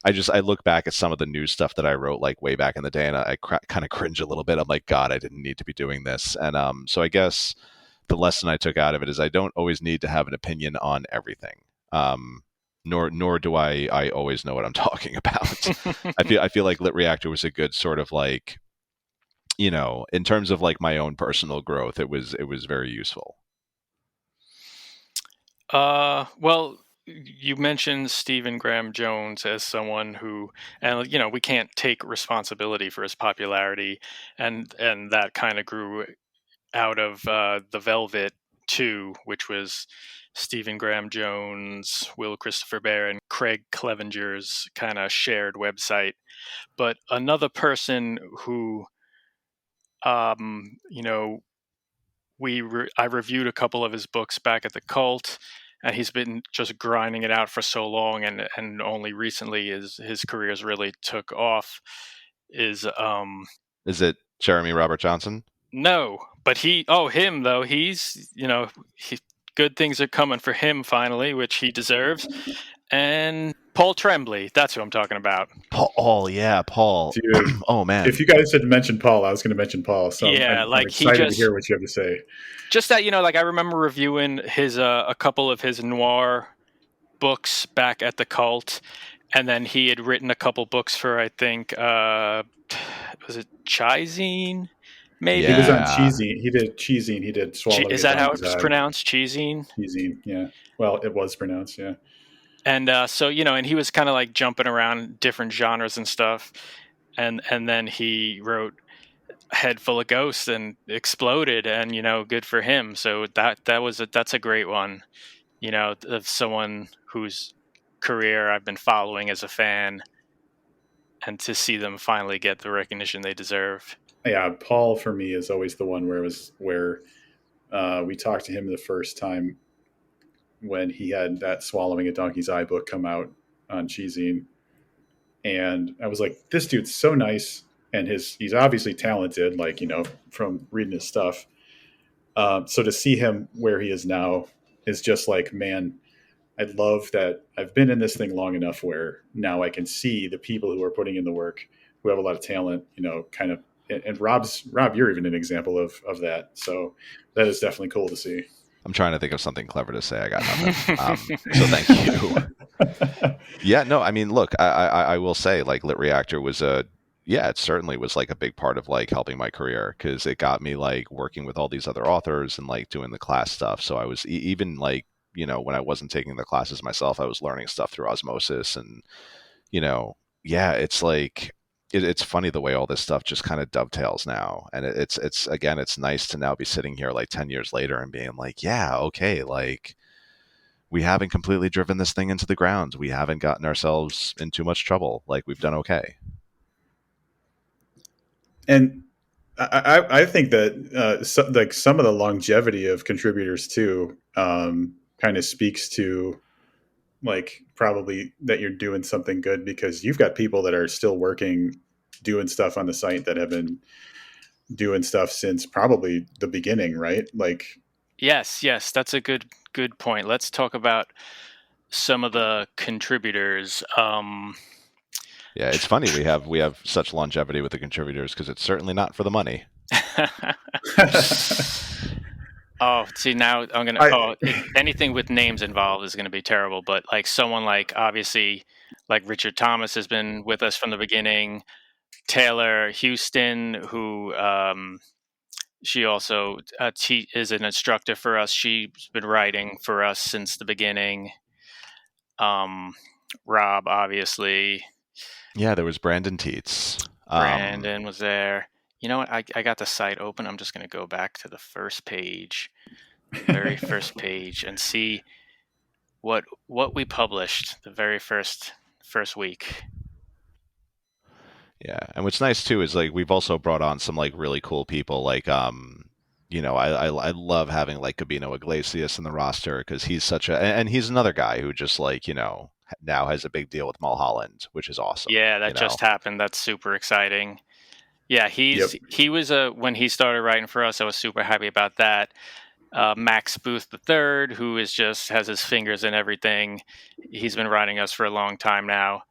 I look back at some of the news stuff that I wrote like way back in the day, and I kind of cringe a little bit. I'm like, God, I didn't need to be doing this. And so I guess the lesson I took out of it is I don't always need to have an opinion on everything. Nor do I always know what I'm talking about. I feel like LitReactor was a good sort of like, in terms of like my own personal growth, it was very useful. Well, you mentioned Stephen Graham Jones as someone who, and we can't take responsibility for his popularity, and that kind of grew out of The Velvet 2, which was Stephen Graham Jones, Will Christopher Bear, and Craig Clevenger's kind of shared website. But another person who, I reviewed a couple of his books back at the Cult, and he's been just grinding it out for so long, and only recently his careers really took off. Is it Jeremy Robert Johnson? No, but him though. He's good things are coming for him finally, which he deserves. And Paul Tremblay, that's who I'm talking about. Paul, oh yeah, Paul. Dude, oh man, if you guys had mentioned Paul, I was going to mention Paul. So yeah, I'm excited to hear what you have to say. Just that, like I remember reviewing his a couple of his noir books back at the Cult, And then he had written a couple books for, I think, was it Chizine? Maybe He was on Yeah. Cheesine. He did Cheesine. He did Swallowing Is a that how Donkey's it's Eye. pronounced? Cheesine. Cheesine, yeah. Well, it was pronounced, yeah. And so, and he was kind of like jumping around different genres and stuff. And then he wrote Head Full of Ghosts and exploded, and good for him. So that's a great one, of someone whose career I've been following as a fan, and to see them finally get the recognition they deserve. Yeah, Paul for me is always the one where we talked to him the first time when he had that Swallowing a Donkey's Eye book come out on Cheesine. And I was like, this dude's so nice. And he's obviously talented, from reading his stuff. So to see him where he is now is just like, man, I love that I've been in this thing long enough where now I can see the people who are putting in the work, who have a lot of talent, kind of. And Rob, you're even an example of that. So that is definitely cool to see. I'm trying to think of something clever to say. I got nothing. So thank you. Yeah, no, I mean, look, I will say, like, LitReactor was it certainly was like a big part of like helping my career, because it got me like working with all these other authors and like doing the class stuff. So I was even like, when I wasn't taking the classes myself, I was learning stuff through osmosis, and it's like, it's funny the way all this stuff just kind of dovetails now. And it's again, it's nice to now be sitting here like 10 years later and being like, yeah, okay, like we haven't completely driven this thing into the ground. We haven't gotten ourselves in too much trouble. Like, we've done okay. And I think that like some of the longevity of contributors too kind of speaks to like probably that you're doing something good, because you've got people that are still working, doing stuff on the site that have been doing stuff since probably the beginning, right? Like, yes, that's a good point. Let's talk about some of the contributors. Yeah, it's funny we have such longevity with the contributors, because it's certainly not for the money. Oh, see, now I'm gonna. Anything with names involved is gonna be terrible. But like someone like, obviously, like Richard Thomas has been with us from the beginning. Taylor Houston, who she also is an instructor for us. She's been writing for us since the beginning. Rob, obviously. Yeah, there was Brandon Teets. Brandon was there. You know what? I got the site open. I'm just going to go back to the first page, very first page, and see what we published the very first week. Yeah, and what's nice too is like we've also brought on some like really cool people. Like, I love having like Gabino Iglesias in the roster, because he's and he's another guy who just like now has a big deal with Mulholland, which is awesome. Yeah, that just happened. That's super exciting. Yeah, he was when he started writing for us, I was super happy about that. Max Booth III, who has his fingers in everything. He's been writing us for a long time now.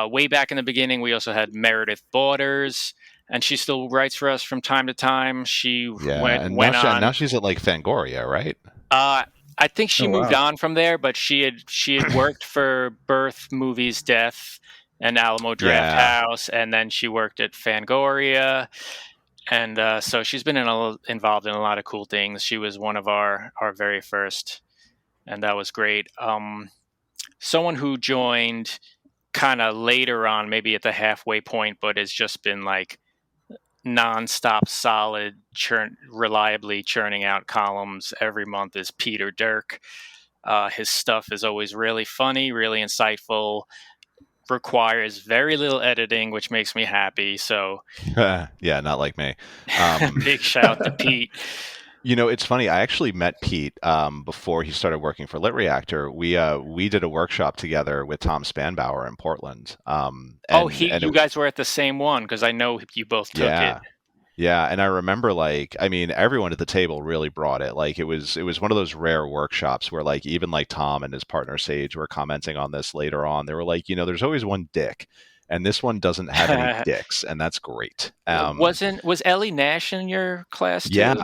Way back in the beginning, we also had Meredith Borders, and she still writes for us from time to time. She went on. Now she's at like Fangoria, right? I think she moved on from there, but she had worked for Birth, Movies, Death, and Alamo Draft House, and then she worked at Fangoria, and so she's been involved in a lot of cool things. She was one of our very first, and that was great. Someone who joined kind of later on, maybe at the halfway point, but has just been like nonstop, solid, reliably churning out columns every month, is Peter Dirk. His stuff is always really funny, really insightful, requires very little editing, which makes me happy. So yeah, not like me. Big shout to Pete. It's funny. I actually met Pete before he started working for LitReactor. We did a workshop together with Tom Spanbauer in Portland. You guys were at the same one, because I know you both took it. Yeah, and I remember everyone at the table really brought it. Like it was one of those rare workshops where like even like Tom and his partner Sage were commenting on this later on. They were like, there's always one dick, and this one doesn't have any dicks, and that's great. Was Ellie Nash in your class too?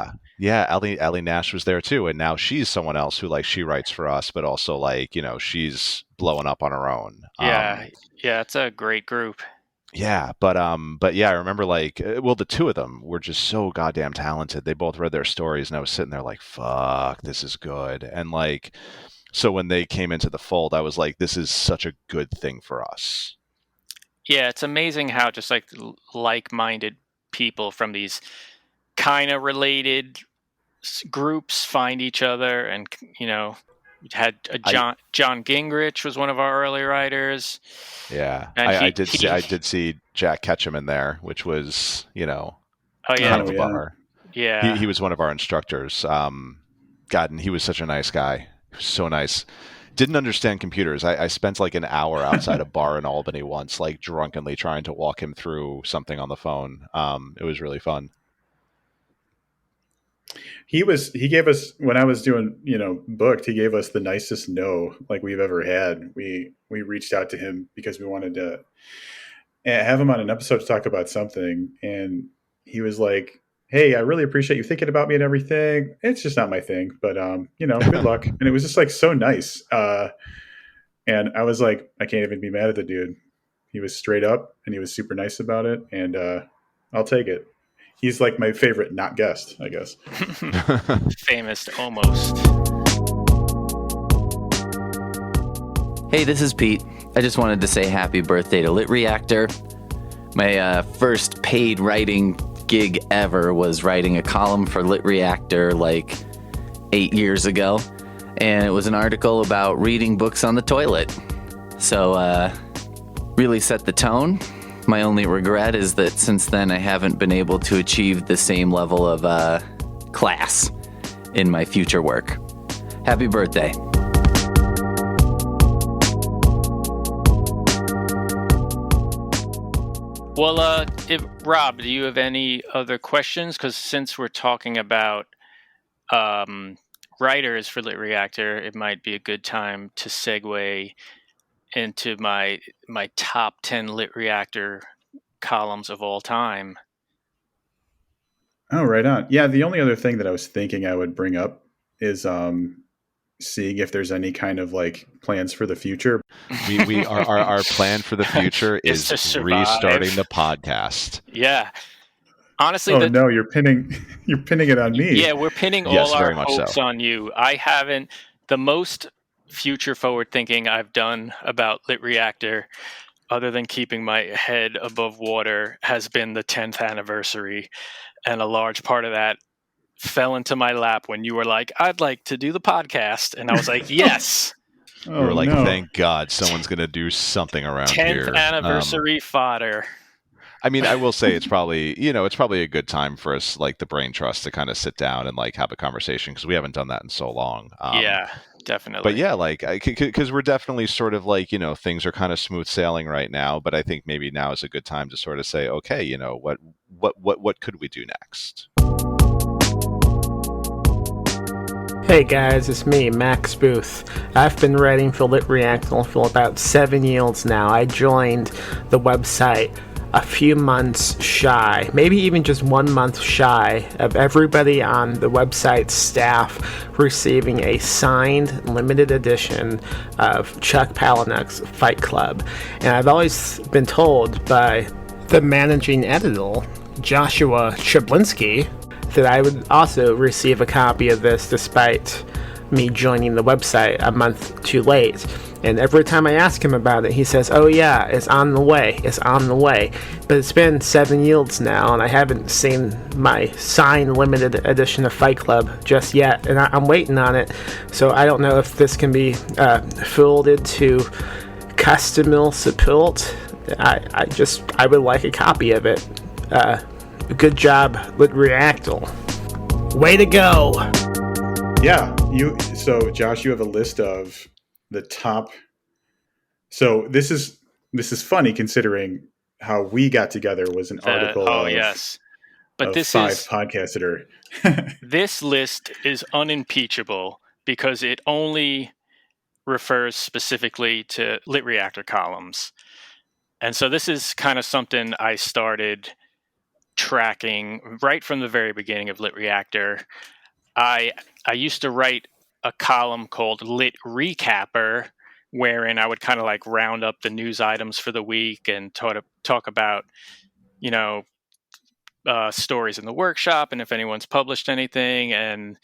Yeah, Allie Nash was there too, and now she's someone else who like she writes for us, but also like she's blowing up on her own. Yeah, it's a great group. Yeah, but yeah, I remember like well, the two of them were just so goddamn talented. They both read their stories, and I was sitting there like, fuck, this is good. And like, so when they came into the fold, I was like, this is such a good thing for us. Yeah, it's amazing how just like like-minded people from these kind of related groups find each other, and we had John Gingrich was one of our early writers. Yeah, and I did see Jack Ketchum in there, which was kind of a bummer. Yeah, he was one of our instructors. God, and he was such a nice guy. He was so nice. Didn't understand computers. I spent like an hour outside a bar in Albany once, like drunkenly trying to walk him through something on the phone. It was really fun. He gave us, when I was doing, booked, he gave us the nicest no like we've ever had. We reached out to him because we wanted to have him on an episode to talk about something. And he was like, hey, I really appreciate you thinking about me and everything. It's just not my thing, but good luck. And it was just like so nice. And I was like, I can't even be mad at the dude. He was straight up and he was super nice about it. And I'll take it. He's like my favorite not guest, I guess. Famous almost. Hey, this is Pete. I just wanted to say happy birthday to LitReactor. My first paid writing gig ever was writing a column for LitReactor like 8 years ago. And it was an article about reading books on the toilet. So, really set the tone. My only regret is that since then I haven't been able to achieve the same level of class in my future work. Happy birthday. Well, Rob, do you have any other questions? Because since we're talking about writers for LitReactor, it might be a good time to segue into my top 10 LitReactor columns of all time. Oh, right on. Yeah, the only other thing that I was thinking I would bring up is seeing if there's any kind of like plans for the future. Our plan for the future is restarting the podcast. Yeah. Honestly, no, you're pinning it on me. Yeah, we're pinning all our hopes on you. I haven't. The most future forward thinking I've done about LitReactor, other than keeping my head above water, has been the 10th anniversary. And a large part of that fell into my lap when you were like, I'd like to do the podcast. And I was like, yes. We were like, thank God someone's going to do something around 10th here. 10th anniversary fodder. I mean, I will say it's probably a good time for us, like the Brain Trust, to kind of sit down and like have a conversation, because we haven't done that in so long. Yeah, definitely. But yeah, like, because we're definitely sort of like, things are kind of smooth sailing right now. But I think maybe now is a good time to sort of say, okay, what could we do next? Hey guys, it's me, Max Booth. I've been writing for LitReactor for about 7 years now. I joined the website a few months shy, maybe even just 1 month shy of everybody on the website's staff receiving a signed limited edition of Chuck Palahniuk's Fight Club. And I've always been told by the managing editor, Joshua Chablinsky, that I would also receive a copy of this despite me joining the website a month too late. And every time I ask him about it, he says, oh yeah, it's on the way. But it's been 7 years now, and I haven't seen my signed limited edition of Fight Club just yet. And I'm waiting on it. So I don't know if this can be folded to customer support. I would like a copy of it. Good job, LitReactor. Way to go! Yeah, so Josh, you have a list of the top. So this is funny considering how we got together was an article. Oh yes, but this five is podcasts that are. This list is unimpeachable because it only refers specifically to LitReactor columns, and so this is kind of something I started tracking right from the very beginning of LitReactor. I used to write a column called LitReacapper, wherein I would kind of like round up the news items for the week and talk about, stories in the workshop and if anyone's published anything. And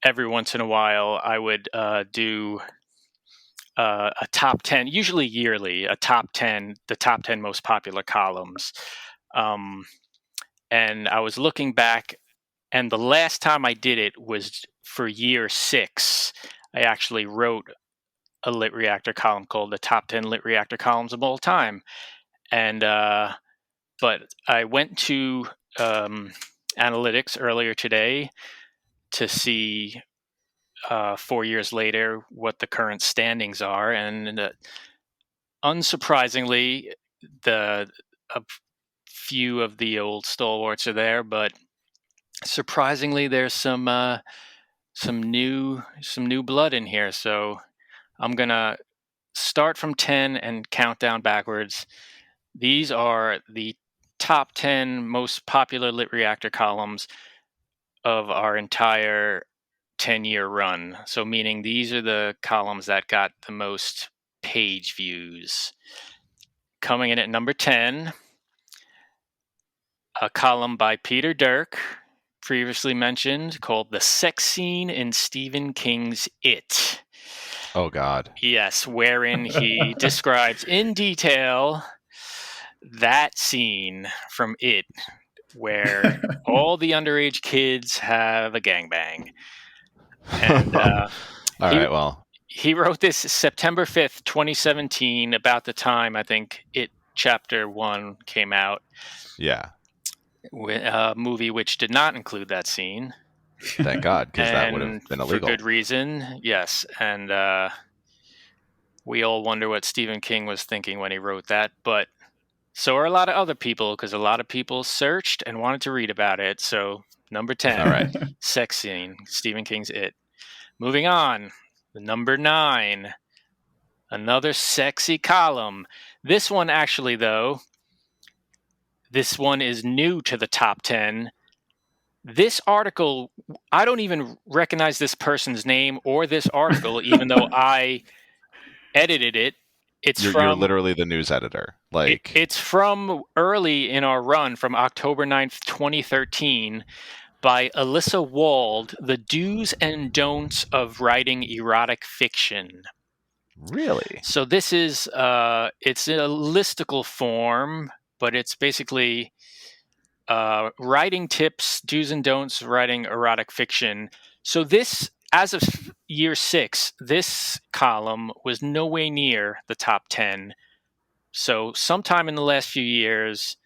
every once in a while, I would do a top 10, usually yearly, the top 10 most popular columns. And I was looking back, and the last time I did it was for year 6. I actually wrote a LitReactor column called the top 10 LitReactor columns of all time. And but I went to analytics earlier today to see 4 years later what the current standings are, and unsurprisingly, a few of the old stalwarts are there, but surprisingly, there's some new blood in here. So I'm gonna start from 10 and count down backwards. These are the top 10 most popular LitReactor columns of our entire 10-year run. So meaning these are the columns that got the most page views. Coming in at number 10, a column by Peter Dirk, previously mentioned, called The Sex Scene in Stephen King's It. Oh, God. Yes, wherein he describes in detail that scene from It, where all the underage kids have a gangbang. And All right, well. He wrote this September 5th, 2017, about the time, I think, It Chapter 1 came out. Yeah. A movie which did not include that scene. Thank God, because that would have been illegal. For good reason, yes. And we all wonder what Stephen King was thinking when he wrote that. But so are a lot of other people, because a lot of people searched and wanted to read about it. So number 10, all right. Sex Scene, Stephen King's It. Moving on, number 9, another sexy column. This one actually, though, this one is new to the top 10. This article, I don't even recognize this person's name or this article, even though I edited it. You're literally the news editor. It's from early in our run, from October 9th, 2013, by Alyssa Wald, The Do's and Don'ts of Writing Erotic Fiction. Really? So this is, it's in a listicle form, but it's basically writing tips, do's and don'ts of writing erotic fiction. So this, as of year 6, this column was nowhere near the top 10. So sometime in the last few years,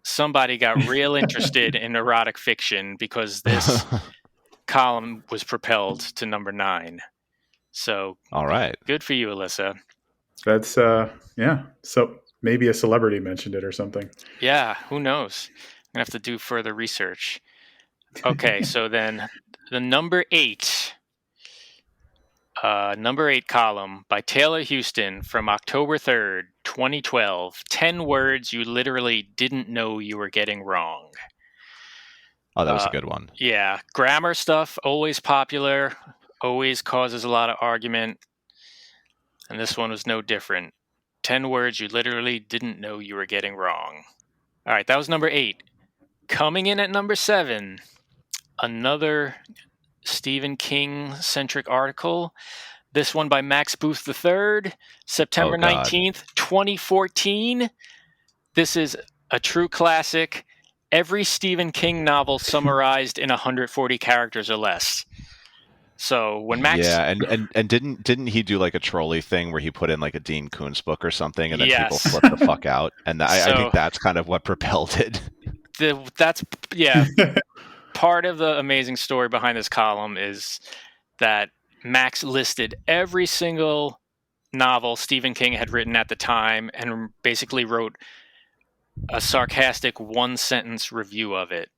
somebody got real interested in erotic fiction, because this column was propelled to number 9. So, all right, good for you, Alyssa. That's yeah. So maybe a celebrity mentioned it or something. Yeah, who knows? I'm gonna have to do further research. Okay, so then the number 8 column by Taylor Houston from October 3rd, 2012. 10 words you literally didn't know you were getting wrong. Oh, that was a good one. Yeah, grammar stuff, always popular, always causes a lot of argument. And this one was no different. 10 words you literally didn't know you were getting wrong. All right, that was number 8. Coming in at number 7, another Stephen King-centric article. This one by Max Booth III, September 19th, 2014. This is a true classic. Every Stephen King novel summarized in 140 characters or less. So when Max, yeah, and didn't he do like a trolley thing where he put in like a Dean Koontz book or something, and then people flipped the fuck out, and I think that's kind of what propelled it. That's part of the amazing story behind this column is that Max listed every single novel Stephen King had written at the time and basically wrote a sarcastic one-sentence review of it.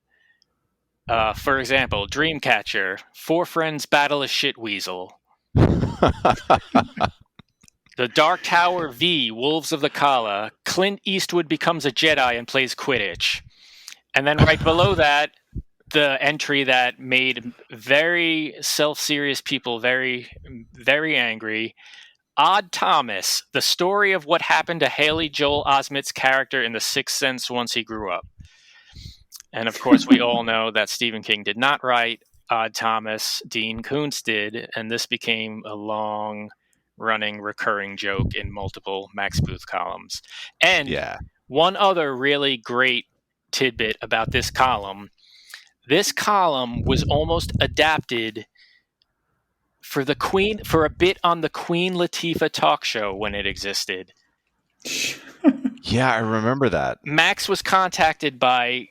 For example, Dreamcatcher, 4 friends battle a shit weasel. The Dark Tower V, Wolves of the Kala, Clint Eastwood becomes a Jedi and plays Quidditch. And then right below that, the entry that made very self-serious people very, very angry. Odd Thomas, the story of what happened to Haley Joel Osment's character in The Sixth Sense once he grew up. And of course, we all know that Stephen King did not write Odd Thomas, Dean Koontz did, and this became a long-running, recurring joke in multiple Max Booth columns. And one other really great tidbit about this column was almost adapted for a bit on the Queen Latifah talk show when it existed. Yeah, I remember that. Max was contacted by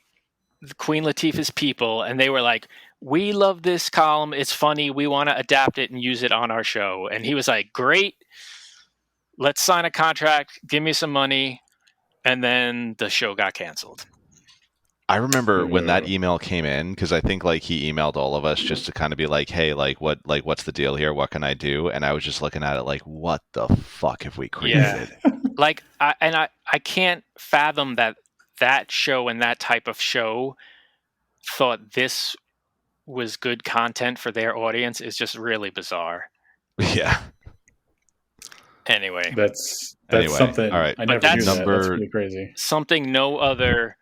the Queen Latifah's people, and they were like, "We love this column. It's funny. We want to adapt it and use it on our show." And he was like, "Great. Let's sign a contract. Give me some money." And then the show got canceled. I remember when that email came in, because I think like he emailed all of us just to kind of be like, "Hey, what's the deal here? What can I do?" And I was just looking at it like, "What the fuck have we created?" I can't fathom that show and that type of show thought this was good content for their audience is just really bizarre. Yeah. Anyway, that's something. All right, I never knew that. That's pretty crazy. Something no other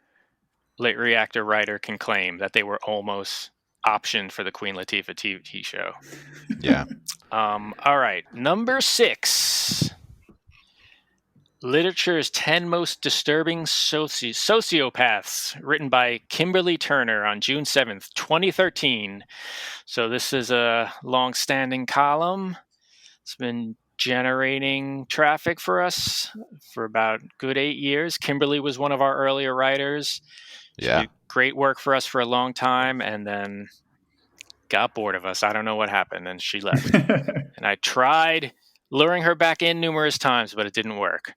LitReactor writer can claim, that they were almost optioned for the Queen Latifah TV show. Yeah. All right, number 6. Literature's 10 Most Disturbing Sociopaths, written by Kimberly Turner on June 7th, 2013. So this is a long-standing column. It's been generating traffic for us for about good 8 years. Kimberly was one of our earlier writers. She did great work for us for a long time, and then got bored of us. I don't know what happened, and she left. And I tried luring her back in numerous times, but it didn't work.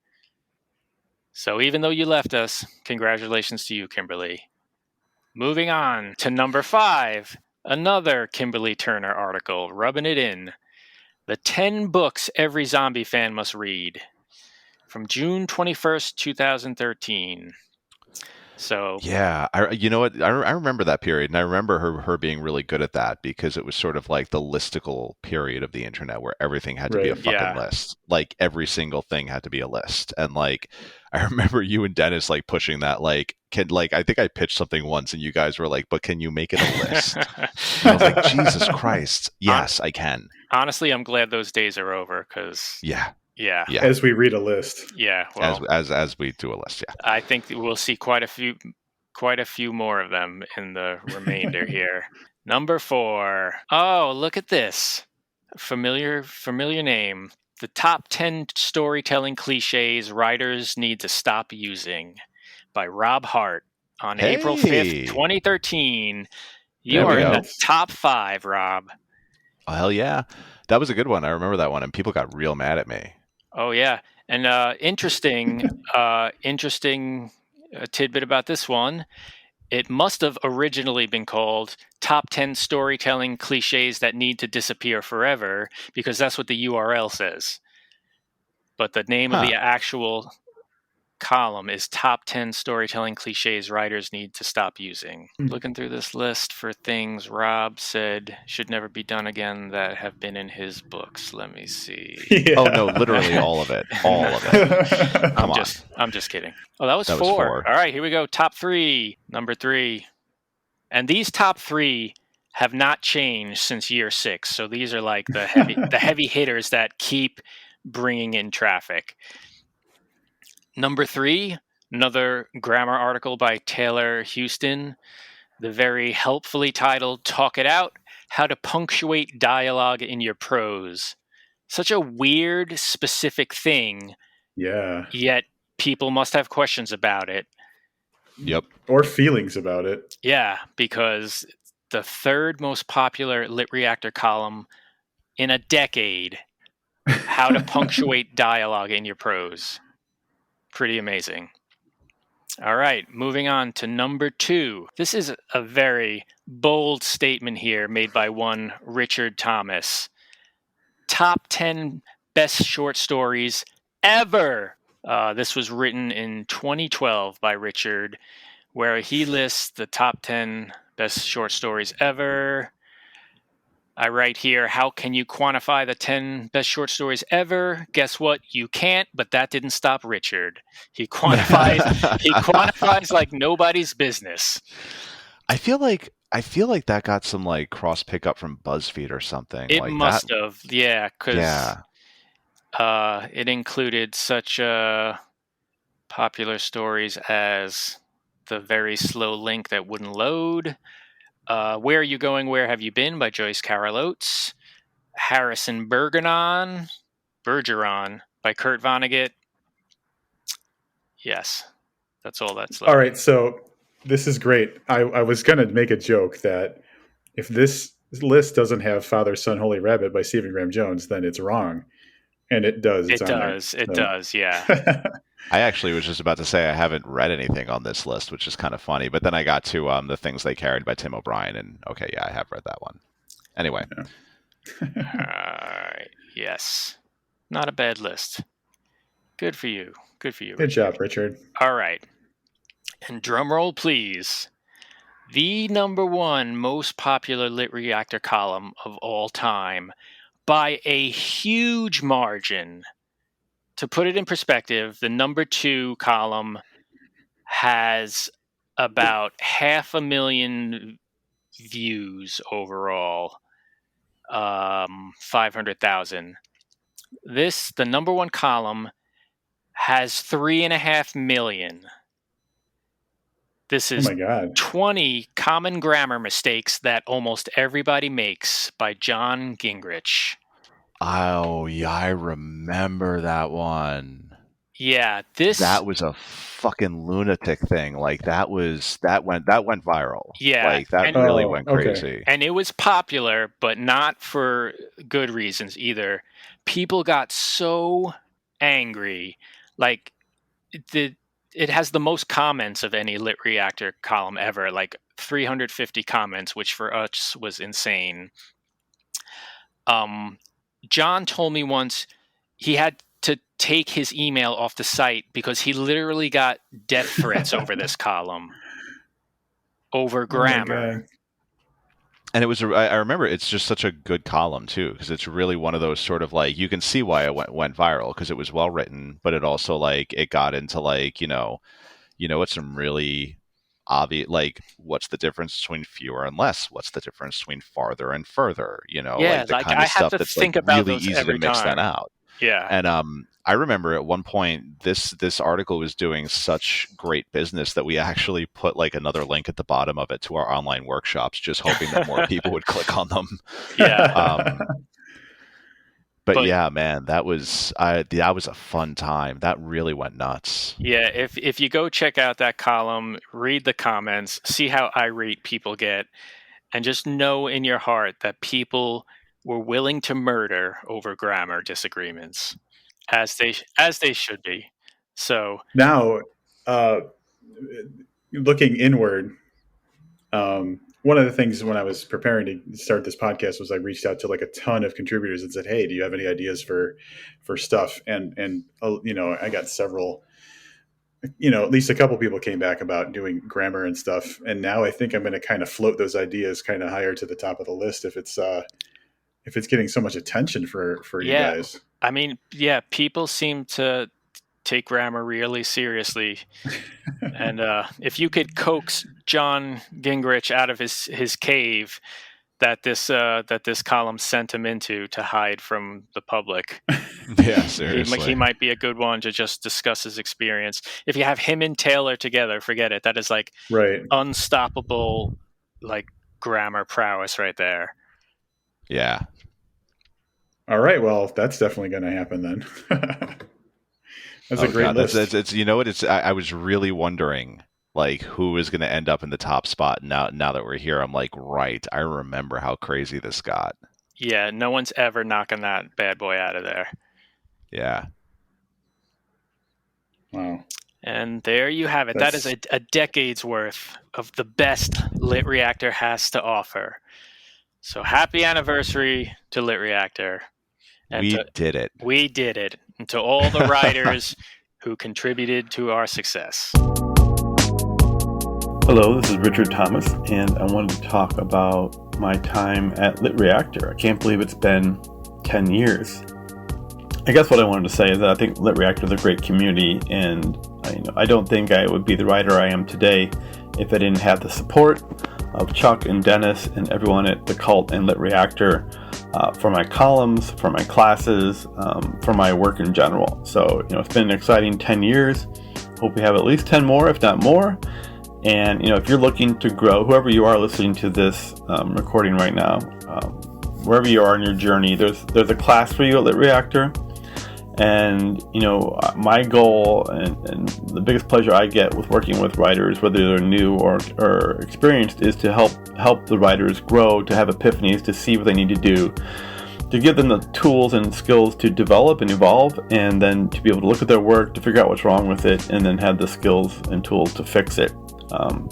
So even though you left us, congratulations to you, Kimberly. Moving on to number 5, another Kimberly Turner article, rubbing it in. The 10 Books Every Zombie Fan Must Read, from June 21st, 2013. So yeah, you know what? I remember that period, and I remember her being really good at that, because it was sort of like the listicle period of the internet where everything had to be a fucking list. Like every single thing had to be a list, and like I remember you and Dennis like pushing that. Like, I think I pitched something once, and you guys were like, "But can you make it a list?" And I was like, "Jesus Christ, yes, I can." Honestly, I'm glad those days are over, because yeah. As we read a list. Yeah. Well, as we do a list. Yeah. I think we'll see quite a few more of them in the remainder here. Number 4. Oh, look at this. Familiar name. The top 10 storytelling cliches writers need to stop using, by Rob Hart on April 5th, 2013. You are in the top 5, Rob. Oh, hell yeah. That was a good one. I remember that one, and people got real mad at me. Oh, yeah. And interesting tidbit about this one. It must have originally been called Top 10 Storytelling Cliches That Need to Disappear Forever, because that's what the URL says. But the name of the actual column is Top 10 Storytelling Cliches Writers Need to Stop Using. Looking through this list for things Rob said should never be done again that have been in his books. Let me see. Yeah. Oh, no, literally all of it. All of it. Come on. I'm just kidding. Oh, that was 4. All right, here we go. Top 3. Number 3. And these top 3 have not changed since year 6. So these are like the heavy hitters that keep bringing in traffic. Number 3, another grammar article by Taylor Houston, the very helpfully titled Talk It Out, How to Punctuate Dialogue in Your Prose. Such a weird, specific thing. Yeah. Yet people must have questions about it. Yep. Or feelings about it. Yeah, because the 3rd most popular LitReactor column in a decade, How to Punctuate Dialogue in Your Prose. Pretty amazing. All right, moving on to number 2. This is a very bold statement here made by one Richard Thomas. Top 10 best short stories ever. This was written in 2012 by Richard, where he lists the top 10 best short stories ever. I write here, how can you quantify the 10 best short stories ever? Guess what? You can't, but that didn't stop Richard. He quantifies like nobody's business. I feel like that got some like cross pickup from BuzzFeed or something. It like must that. have, yeah, because it included such popular stories as The Very Slow Link That Wouldn't Load, Where Are You Going, Where Have You Been by Joyce Carol Oates, Harrison Bergeron by Kurt Vonnegut. Yes, that's all that's left. All right, so this is great. I was going to make a joke that if this list doesn't have Father, Son, Holy Rabbit by Stephen Graham Jones, then it's wrong. And it does. It does, yeah. I actually was just about to say I haven't read anything on this list, which is kind of funny. But then I got to The Things They Carried by Tim O'Brien, and okay, yeah, I have read that one. Anyway. Yes. Not a bad list. Good for you. Good job, Richard. All right. And drum roll, please. The number one most popular LitReactor column of all time by a huge margin. To put it in perspective, the number 2 column has about 500,000 views overall. 500,000. The number 1 column, has 3.5 million. This is 20 common grammar mistakes that almost everybody makes by John Gingrich. Oh, yeah, I remember that one. Yeah, that was a fucking lunatic thing. Like that went viral. Yeah, like that really went crazy. Okay. And it was popular, but not for good reasons either. People got so angry. Like it has the most comments of any LitReactor column ever, like 350 comments, which for us was insane. John told me once he had to take his email off the site because he literally got death threats over this column, over grammar. And it was, I remember it's just such a good column too, because it's really one of those sort of like, you can see why it went viral because it was well written, but it also like, it got into like, it's some really obvious, like what's the difference between fewer and less? What's the difference between farther and further? Like the kind of stuff that's like really easy to mix that out. Yeah. And I remember at one point this article was doing such great business that we actually put like another link at the bottom of it to our online workshops, just hoping that more people would click on them. Yeah. But yeah, man, that was a fun time. That really went nuts. Yeah, if you go check out that column, read the comments, see how irate people get, and just know in your heart that people were willing to murder over grammar disagreements, as they should be. So now, looking inward, one of the things when I was preparing to start this podcast was I reached out to like a ton of contributors and said, "Hey, do you have any ideas for stuff?" And I got several. At least a couple people came back about doing grammar and stuff. And now I think I'm going to kind of float those ideas kind of higher to the top of the list if it's getting so much attention for you guys. I mean, yeah, people seem to take grammar really seriously. And if you could coax John Gingrich out of his cave that this column sent him into to hide from the public, yeah, seriously, he might be a good one to just discuss his experience. If you have him and Taylor together, forget it. That is like unstoppable, like grammar prowess right there. Yeah. All right. Well, that's definitely going to happen then. That's a great list. It's I was really wondering like who is going to end up in the top spot. Now that we're here, I'm like, right. I remember how crazy this got. Yeah. No one's ever knocking that bad boy out of there. Yeah. Wow. And there you have it. That is a decade's worth of the best LitReactor has to offer. So happy anniversary to LitReactor. And we did it. We did it. And to all the writers who contributed to our success. Hello, this is Richard Thomas, and I wanted to talk about my time at LitReactor. I can't believe it's been 10 years. I guess what I wanted to say is that I think LitReactor is a great community, and I don't think I would be the writer I am today if I didn't have the support of Chuck and Dennis and everyone at the Cult and LitReactor for my columns, for my classes, for my work in general. So, it's been an exciting 10 years. Hope we have at least 10 more, if not more. And, if you're looking to grow, whoever you are listening to this recording right now, wherever you are in your journey, there's a class for you at LitReactor. And, my goal and the biggest pleasure I get with working with writers, whether they're new or experienced, is to help the writers grow, to have epiphanies, to see what they need to do, to give them the tools and skills to develop and evolve, and then to be able to look at their work, to figure out what's wrong with it, and then have the skills and tools to fix it.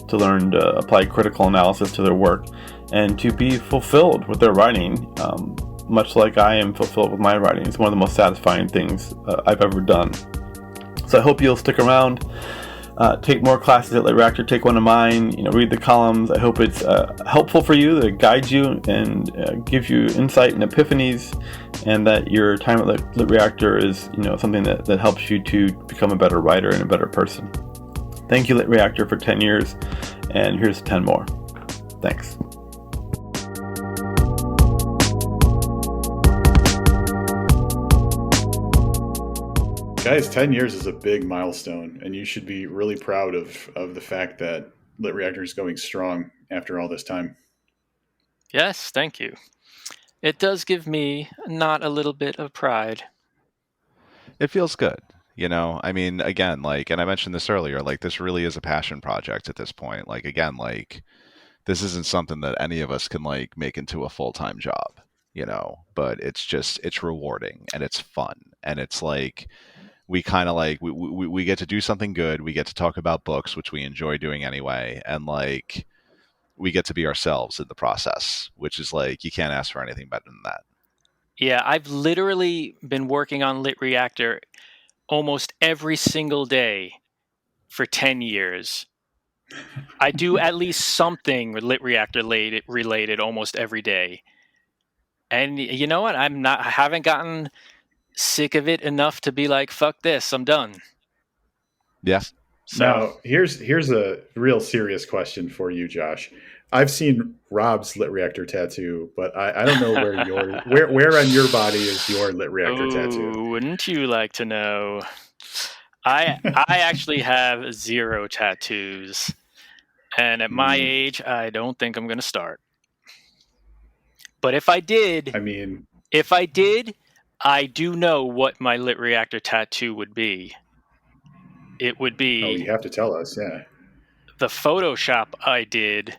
To learn to apply critical analysis to their work, and to be fulfilled with their writing, much like I am fulfilled with my writing. It's one of the most satisfying things I've ever done. So I hope you'll stick around, take more classes at LitReactor, take one of mine, read the columns. I hope it's helpful for you, that it guides you and gives you insight and epiphanies, and that your time at LitReactor is something that helps you to become a better writer and a better person. Thank you, LitReactor, for 10 years, and here's 10 more. Thanks. Guys, 10 years is a big milestone, and you should be really proud of the fact that LitReactor is going strong after all this time. Yes, thank you. It does give me not a little bit of pride. It feels good. Again, and I mentioned this earlier, this really is a passion project at this point. This isn't something that any of us can make into a full-time job, but it's rewarding and it's fun. And it's we kind of we get to do something good. We get to talk about books, which we enjoy doing anyway. And we get to be ourselves in the process, which is you can't ask for anything better than that. Yeah, I've literally been working on LitReactor almost every single day for 10 years. I do at least something LitReactor related almost every day. And you know what? I haven't gotten sick of it enough to be like, fuck this, I'm done. Yeah. So now, here's a real serious question for you, Josh. I've seen Rob's LitReactor tattoo, but I don't know where on your body is your LitReactor tattoo. Wouldn't you like to know? I actually have 0 tattoos, and at my age, I don't think I'm going to start. But if I did, I do know what my LitReactor tattoo would be. It would be. Oh, you have to tell us, yeah. The Photoshop I did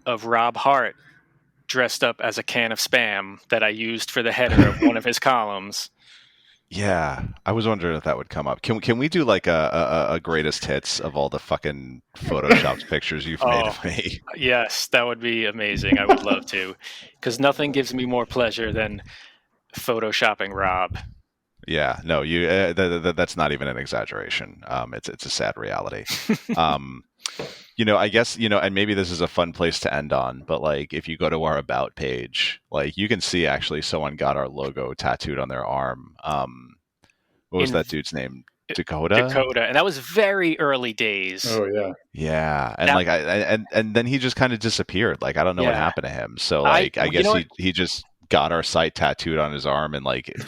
of Rob Hart dressed up as a can of Spam that I used for the header of one of his columns. Yeah, I was wondering if that would come up. Can we do a greatest hits of all the fucking Photoshopped pictures you've made of me? Yes, that would be amazing. I would love to, because nothing gives me more pleasure than Photoshopping Rob. Yeah, no, you. That's not even an exaggeration. It's a sad reality. I guess and maybe this is a fun place to end on, but if you go to our about page, you can see actually someone got our logo tattooed on their arm. What was that dude's name? Dakota, and that was very early days. Oh yeah, yeah, and and then he just kind of disappeared. I don't know what happened to him. So I guess he just got our site tattooed on his arm and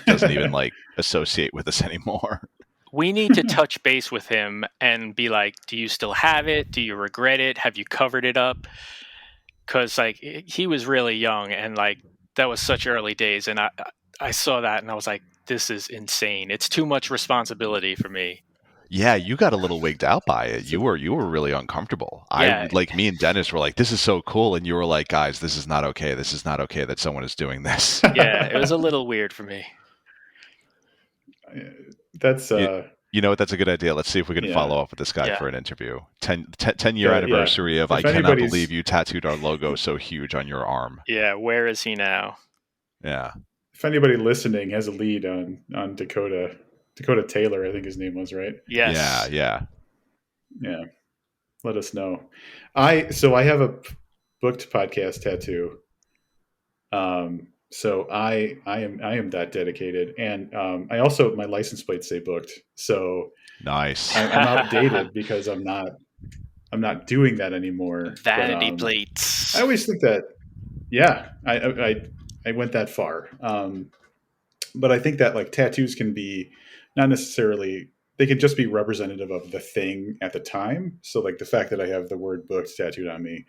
doesn't even associate with us anymore. We need to touch base with him and be like, do you still have it? Do you regret it? Have you covered it up? Because he was really young and that was such early days. And I saw that and I was like, this is insane. It's too much responsibility for me. Yeah, you got a little wigged out by it. You were really uncomfortable. Yeah. Me and Dennis were like, this is so cool. And you were like, guys, this is not okay. This is not okay that someone is doing this. Yeah, it was a little weird for me. That's you know what? That's a good idea. Let's see if we can follow up with this guy for an interview. 10-year anniversary of I cannot believe you tattooed our logo so huge on your arm. Yeah, where is he now? Yeah. If anybody listening has a lead on Dakota Taylor, I think his name was, right? Yes. Yeah. Let let us know. I have a booked podcast tattoo. So I am that dedicated, and I also, my license plates say booked. So Nice. I'm outdated because I'm not doing that anymore. Vanity But, plates. I always think that, yeah, I went that far. But I think that like tattoos can be not necessarily, they can just be representative of the thing at the time. So like the fact that I have the word booked tattooed on me,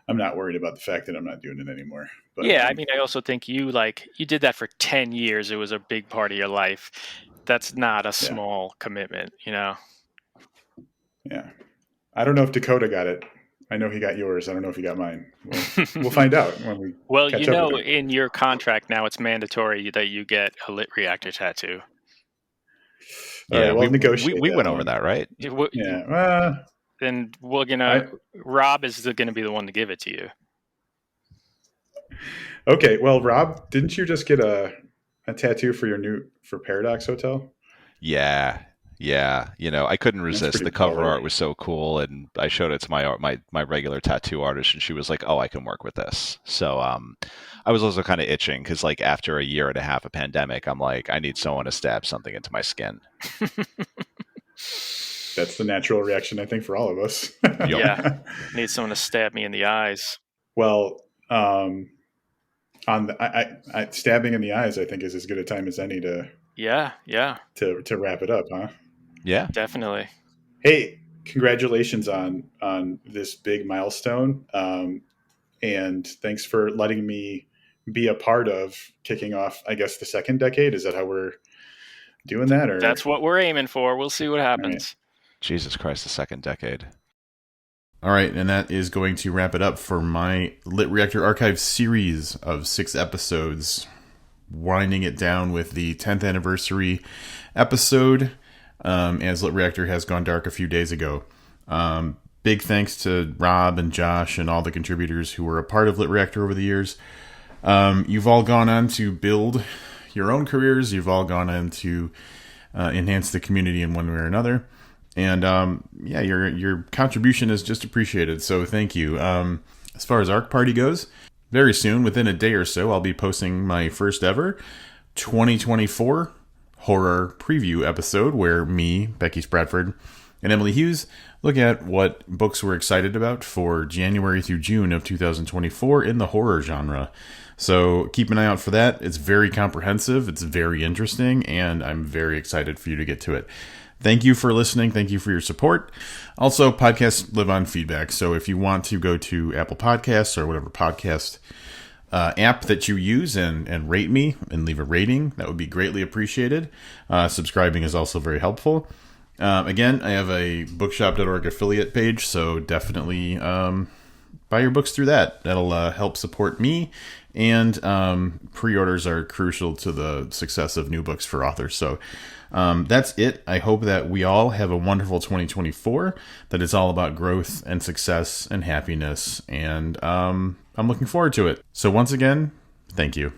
I'm not worried about the fact that I'm not doing it anymore. But, yeah, I mean, I also think you did that for 10 years. It was a big part of your life. That's not a small commitment, you know? Yeah. I don't know if Dakota got it. I know he got yours. I don't know if he got mine. We'll find out when we well, catch you up know, with him. in your contract now, it's mandatory that you get a LitReactor tattoo. All right, well, negotiate we that went one. over that, right? Yeah. Then Rob is going to be the one to give it to you. Okay. Well, Rob, didn't you just get a tattoo for Paradox Hotel? Yeah. You know, I couldn't resist. pretty The cover baller. art was so cool, and I showed it to my regular tattoo artist, and she was like, "Oh, I can work with this." So, I was also kind of itching because, like, after a year and a half of pandemic, I'm like, I need someone to stab something into my skin. That's the natural reaction, I think, for all of us. Yeah, need someone to stab me in the eyes. Well, on the stabbing in the eyes, I think, is as good a time as any to wrap it up, huh? Yeah, definitely. Hey, congratulations on this big milestone, and thanks for letting me be a part of kicking off, I guess, the second decade. Is that how we're doing that? Or that's what we're aiming for. We'll see what happens. Right. Jesus Christ, the second decade. All right, and that is going to wrap it up for my LitReactor Archive series of 6 episodes, winding it down with the 10th anniversary episode, as LitReactor has gone dark a few days ago. Big thanks to Rob and Josh and all the contributors who were a part of LitReactor over the years. You've all gone on to build your own careers. You've all gone on to enhance the community in one way or another. And your contribution is just appreciated. So thank you. As far as Arc Party goes, very soon, within a day or so, I'll be posting my first ever 2024 horror preview episode where me, Becky Spratford, and Emily Hughes look at what books we're excited about for January through June of 2024 in the horror genre. So keep an eye out for that. It's very comprehensive, it's very interesting, and I'm very excited for you to get to it. Thank you for listening. Thank you for your support. Also, podcasts live on feedback. So if you want to go to Apple Podcasts or whatever podcast app that you use and rate me and leave a rating, that would be greatly appreciated. Subscribing is also very helpful. Again, I have a bookshop.org affiliate page, so definitely buy your books through that. That'll help support me, and pre-orders are crucial to the success of new books for authors. So that's it. I hope that we all have a wonderful 2024, that it's all about growth and success and happiness, and I'm looking forward to it. So once again, thank you.